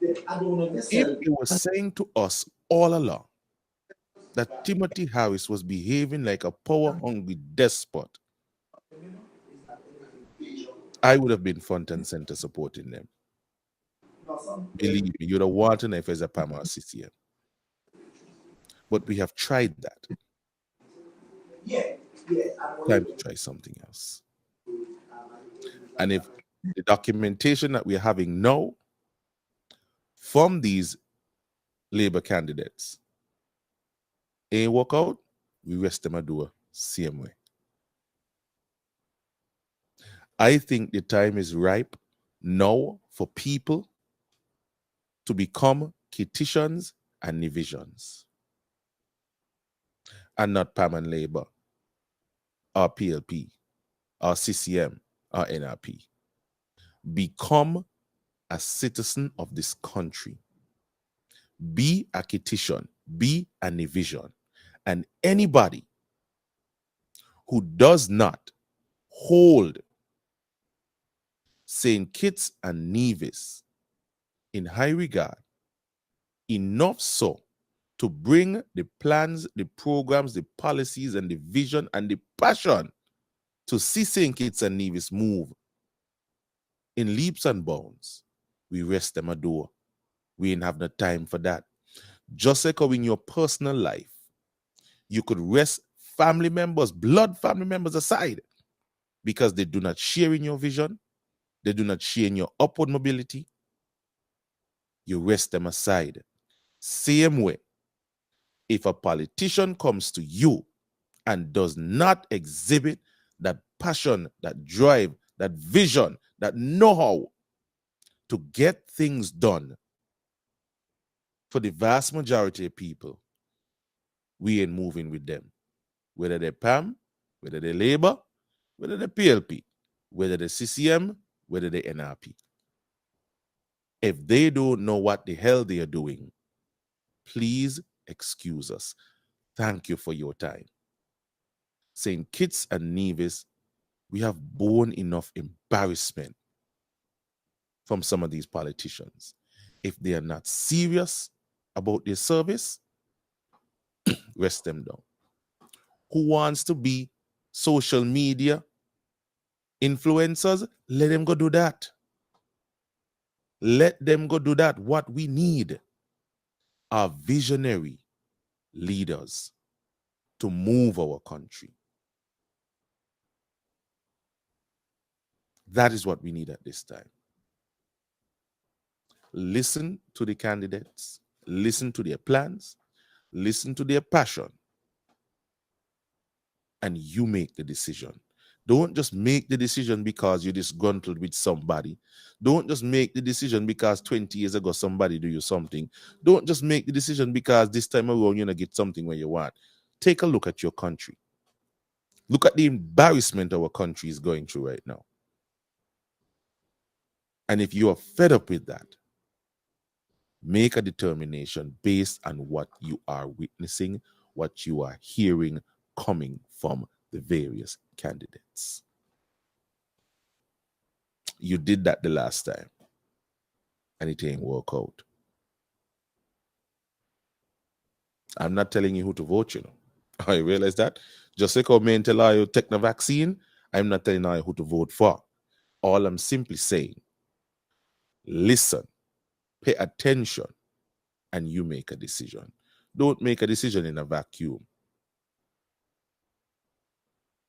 If they were saying to us all along that Timothy Harris was behaving like a power-hungry despot, I would have been front and center supporting them. Believe me, you'd have wanted if as a PAM or CCM. But we have tried that. Time to try something else. And if the documentation that we're having now from these Labour candidates ain't work out, we rest them a door same way. I think the time is ripe now for people to become Kittitians and Nivisions, and not PAM and Labour, or PLP, or CCM, or NRP. Become a citizen of this country. Be a Kittitian, be a Nivision, and anybody who does not hold St. Kitts and Nevis in high regard, enough so to bring the plans, the programs, the policies, and the vision and the passion to see St. Kitts and Nevis move in leaps and bounds, we rest them a door. We ain't have no time for that. Just like how in your personal life, you could rest family members, blood family members aside, because they do not share in your vision, they do not share in your upward mobility, you rest them aside. Same way, if a politician comes to you and does not exhibit that passion, that drive, that vision, that know-how to get things done for the vast majority of people, we ain't moving with them. Whether they're PAM, whether they're Labour, whether they're PLP, whether they're CCM, whether they're NRP. If they don't know what the hell they are doing, please excuse us. Thank you for your time. St. Kitts and Nevis, we have borne enough embarrassment from some of these politicians. If they are not serious about their service, rest them down. Who wants to be social media influencers? Let them go do that. Let them go do that. What we need are visionary leaders to move our country. That is what we need at this time. Listen to the candidates, listen to their plans, listen to their passion, and you make the decision. Don't just make the decision because you're disgruntled with somebody. Don't just make the decision because 20 years ago somebody do you something. Don't just make the decision because this time around you're going to get something when you want. Take a look at your country. Look at the embarrassment our country is going through right now. And if you are fed up with that, make a determination based on what you are witnessing, what you are hearing coming from the various candidates. You did that the last time, and it ain't work out. I'm not telling you who to vote, you know. I realize that. Just like how men tell you take the vaccine, I'm not telling you who to vote for. All I'm simply saying, listen, pay attention, and you make a decision. Don't make a decision in a vacuum.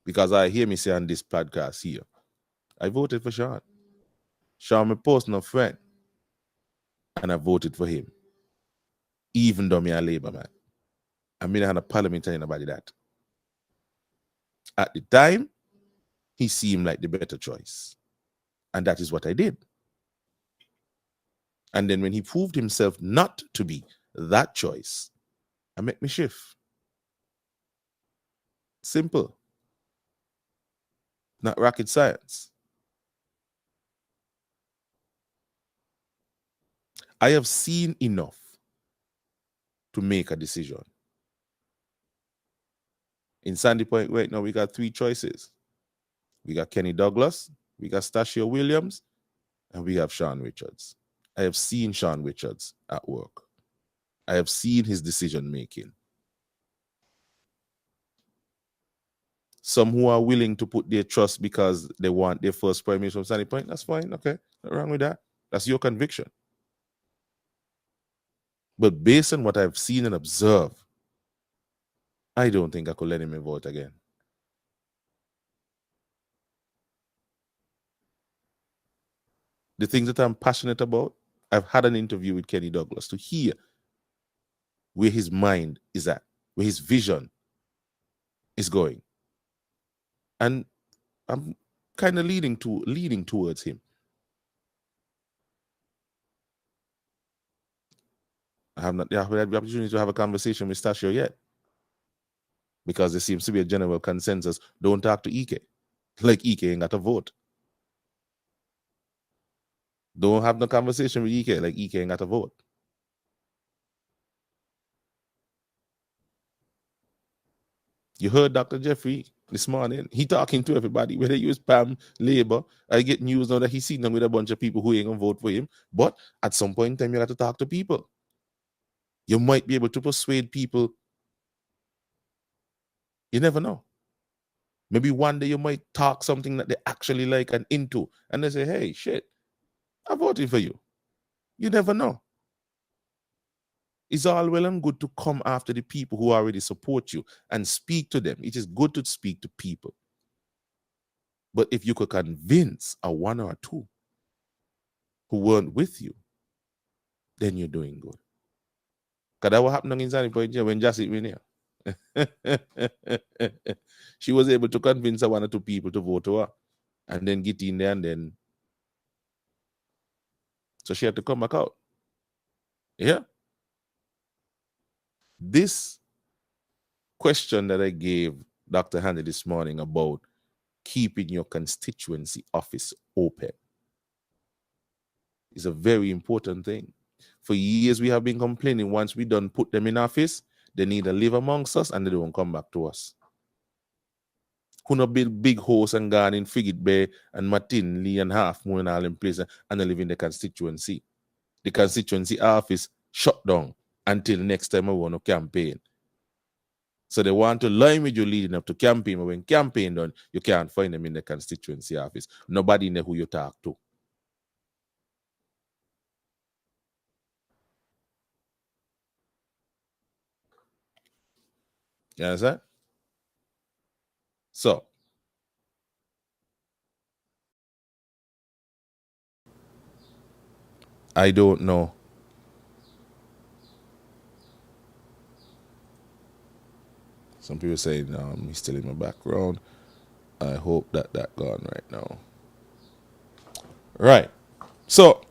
Because I hear me say on this podcast here, I voted for Sean. Sean, my personal friend. And I voted for him. Even though me a Labour man. I mean, I had a parliament telling nobody that. At the time, he seemed like the better choice. And that is what I did. And then when he proved himself not to be that choice, I make me shift. Simple. Not rocket science. I have seen enough to make a decision. In Sandy Point right now, we got 3 choices. We got Kenny Douglas, we got Stachio Williams, and we have Sean Richards. I have seen Sean Richards at work. I have seen his decision making. Some who are willing to put their trust because they want their first prime minister from Sandy Point, that's fine. Okay, nothing wrong with that. That's your conviction. But based on what I've seen and observed, I don't think I could let him vote again. The things that I'm passionate about, I've had an interview with Kenny Douglas to hear where his mind is at, where his vision is going. And I'm kind of leaning towards him. I have not had the opportunity to have a conversation with Stachio yet, because there seems to be a general consensus. Don't talk to Ike. Like Ike ain't got a vote. Don't have no conversation with Ike. Like Ike ain't got a vote. You heard Dr. Jeffrey this morning. He talking to everybody, whether you use PAM, Labour. I get news now that he's sitting with a bunch of people who ain't gonna vote for him. But at some point in time, you got to talk to people. You might be able to persuade people. You never know. Maybe one day you might talk something that they actually like and into, and they say, hey, shit, I voted for you. You never know. It's all well and good to come after the people who already support you and speak to them. It is good to speak to people. But if you could convince a 1 or 2 who weren't with you, then you're doing good. Because that what happened in Sandy Point when Jassy went here. She was able to convince a 1 or 2 people to vote for her and then get in there, and then so she had to come back out. Yeah. This question that I gave Dr. Handy this morning about keeping your constituency office open is a very important thing. For years, we have been complaining once we done put them in office, they need to live amongst us and they don't come back to us. Who no build big house and gone in Frigate Bay and Martinley and Half Moon and all in place and they live in the constituency. The constituency office shut down until next time I want to campaign. So they want to line with you leading up to campaign, but when campaign done, you can't find them in the constituency office. Nobody know who you talk to. You understand? So, I don't know. Some people say, no, he's still in my background. I hope that gone right now. Right. So,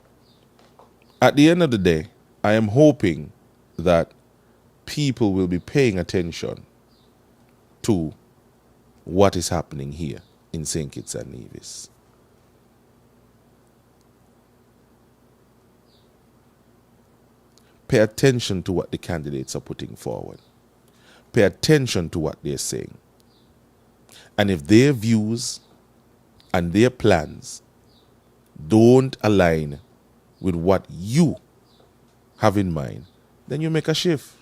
at the end of the day, I am hoping that people will be paying attention to what is happening here in St. Kitts and Nevis. Pay attention to what the candidates are putting forward. Pay attention to what they're saying. And if their views and their plans don't align with what you have in mind, then you make a shift.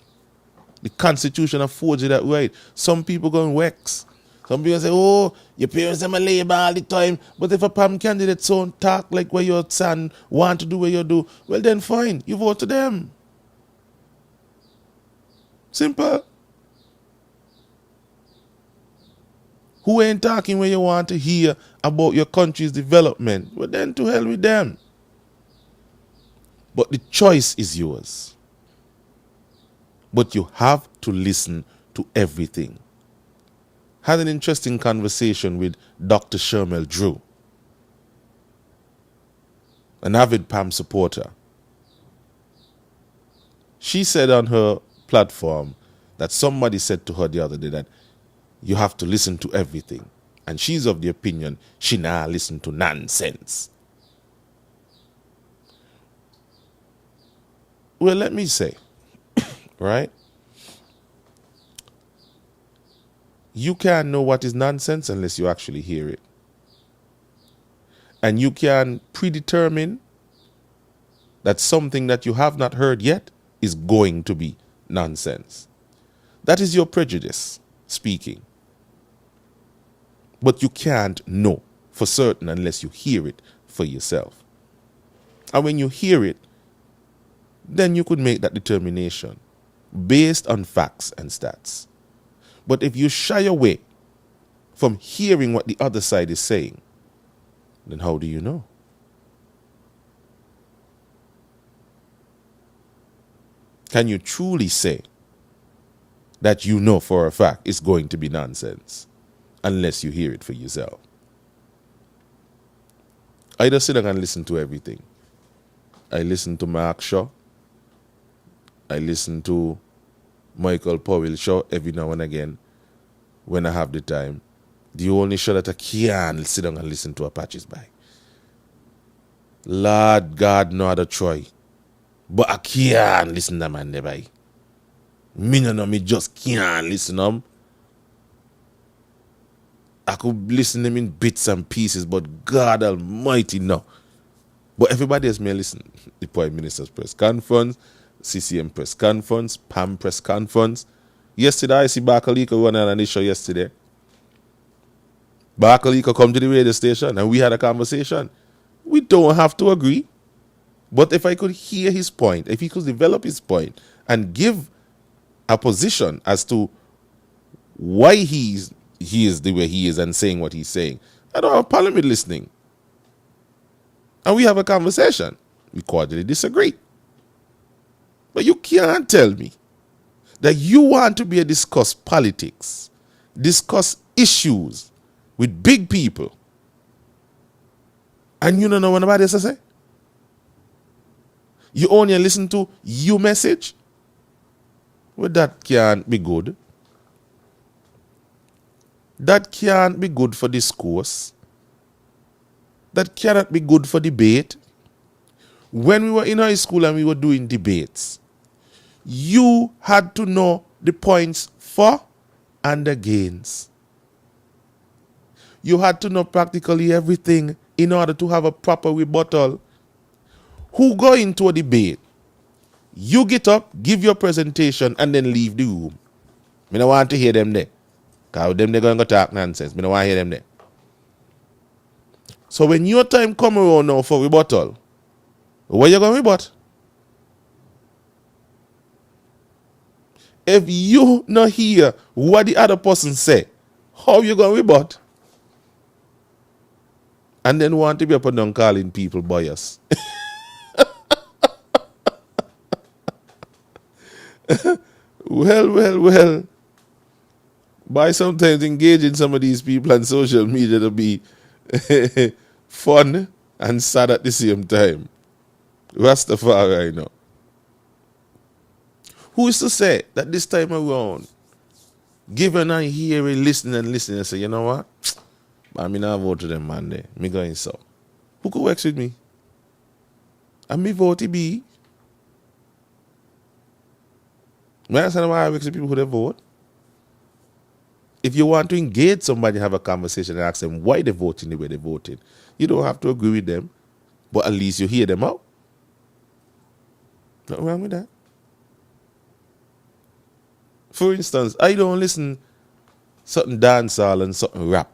The Constitution affords you that right. Some people go and wax. Some people say, oh, your parents are labor all the time. But if a PAM candidate don't talk like what your son want to do what you do, well then fine, you vote to them. Simple. Who ain't talking when you want to hear about your country's development? Well then to hell with them. But the choice is yours. But you have to listen to everything. Had an interesting conversation with Dr. Shermel Drew, an avid PAM supporter. She said on her platform that somebody said to her the other day that you have to listen to everything. And she's of the opinion she now listen to nonsense. Well, let me say, right? You can't know what is nonsense unless you actually hear it. And you can predetermine that something that you have not heard yet is going to be nonsense. That is your prejudice speaking. But you can't know for certain unless you hear it for yourself. And when you hear it, then you could make that determination based on facts and stats. But if you shy away from hearing what the other side is saying, then how do you know? Can you truly say that you know for a fact it's going to be nonsense unless you hear it for yourself? I just sit down and listen to everything. I listen to Mark Shaw. I listen to Michael Powell show every now and again when I have the time. The only show that I can sit down and listen to Apaches by. Lord God, no other try. But I can't listen to man by. Me no know, me just can't listen to them. I could listen to them in bits and pieces, but God Almighty, no. But everybody else may listen. The Prime Minister's press conference, CCM press conference, PAM press conference. Yesterday, I see Bakalika running on the show yesterday. Bakalika come to the radio station and we had a conversation. We don't have to agree. But if I could hear his point, if he could develop his point and give a position as to why he is the way he is and saying what he's saying, I don't have a problem with listening. And we have a conversation. We cordially disagree. But you can't tell me that you want to be a discuss politics, discuss issues with big people, and you don't know what nobody else say? You only listen to your message? Well, that can't be good. That can't be good for discourse. That cannot be good for debate. When we were in high school and we were doing debates, you had to know the points for and against. You had to know practically everything in order to have a proper rebuttal. Who go into a debate, you get up, give your presentation, and then leave the room. I don't want to hear them there. Because them they're going to talk nonsense. I don't want to hear them there. So when your time come around now for rebuttal, what you going to rebut? If you not hear what the other person say, how you going to rebut? And then want to be up and down calling people bias. Well. But I sometimes engage in some of these people on social media to be fun and sad at the same time. Rastafari, I know. Who is to say that this time around, given and hearing, listening and say, you know what? I mean, I vote to them Monday. Me going so. Who could work with me? And me vote to be. I understand why I work with people who they vote. If you want to engage somebody, have a conversation and ask them why they're voting the way they're voting, you don't have to agree with them, but at least you hear them out. Nothing wrong with that. For instance, I don't listen something dancehall and something rap.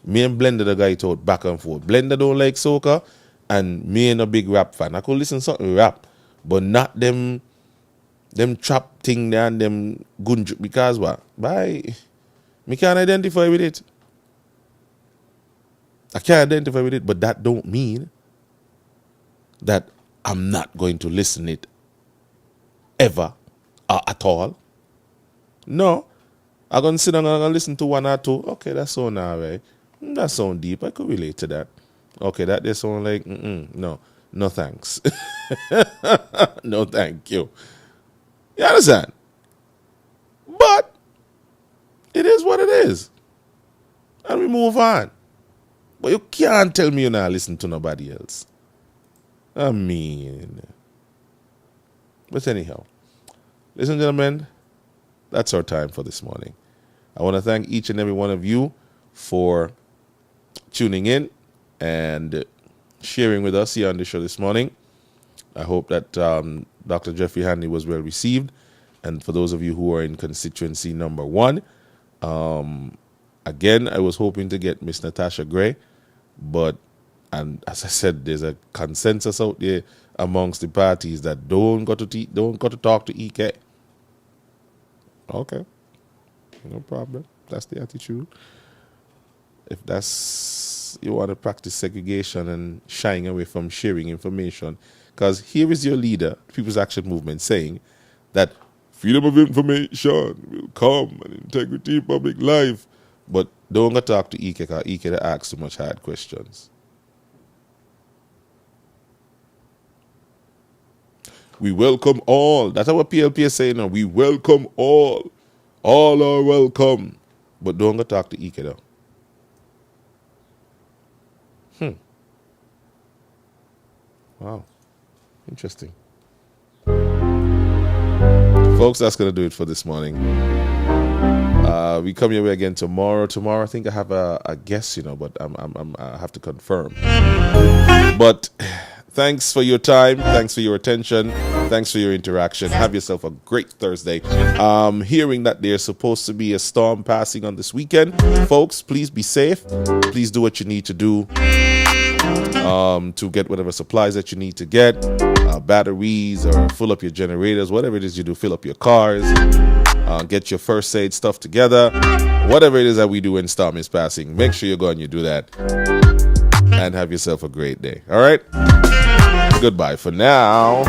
Me and Blender the guy talk back and forth. Blender don't like soca, and me ain't a big rap fan. I could listen something rap, but not them trap thing there and them gunju, because what? Me can't identify with it. I can't identify with it, but that don't mean that I'm not going to listen it ever or at all. No. I'm going to sit down and I'm going to listen to one or two. Okay, that sound all right. That sound deep. I could relate to that. Okay, that they sound like, no. No thanks. No thank you. You understand? But it is what it is. And we move on. But you can't tell me you're not listening to nobody else. I mean. But anyhow, ladies and gentlemen, that's our time for this morning. I want to thank each and every one of you for tuning in and sharing with us here on the show this morning. I hope that Dr. Jeffrey Hanley was well received. And for those of you who are in constituency number 1, again, I was hoping to get Miss Natasha Gray, but and as I said, there's a consensus out there amongst the parties that don't got to talk to EK. Okay, no problem. That's the attitude. If that's you want to practice segregation and shying away from sharing information, because here is your leader, People's Action Movement, saying that freedom of information will come and integrity in public life, but don't go talk to EK because EK asks too much hard questions. We welcome all. That's what PLP is saying now. We welcome all. All are welcome. But don't go talk to EK though. Wow. Interesting. Folks, that's going to do it for this morning. We come your way again tomorrow. Tomorrow, I think I have a guest, but I have to confirm. But thanks for your time. Thanks for your attention. Thanks for your interaction. Have yourself a great Thursday. Hearing that there's supposed to be a storm passing on this weekend. Folks, please be safe. Please do what you need to do to get whatever supplies that you need to get. Batteries or fill up your generators. Whatever it is you do, fill up your cars. Get your first aid stuff together. Whatever it is that we do when storm is passing, make sure you go and you do that. And have yourself a great day. All right? Goodbye for now.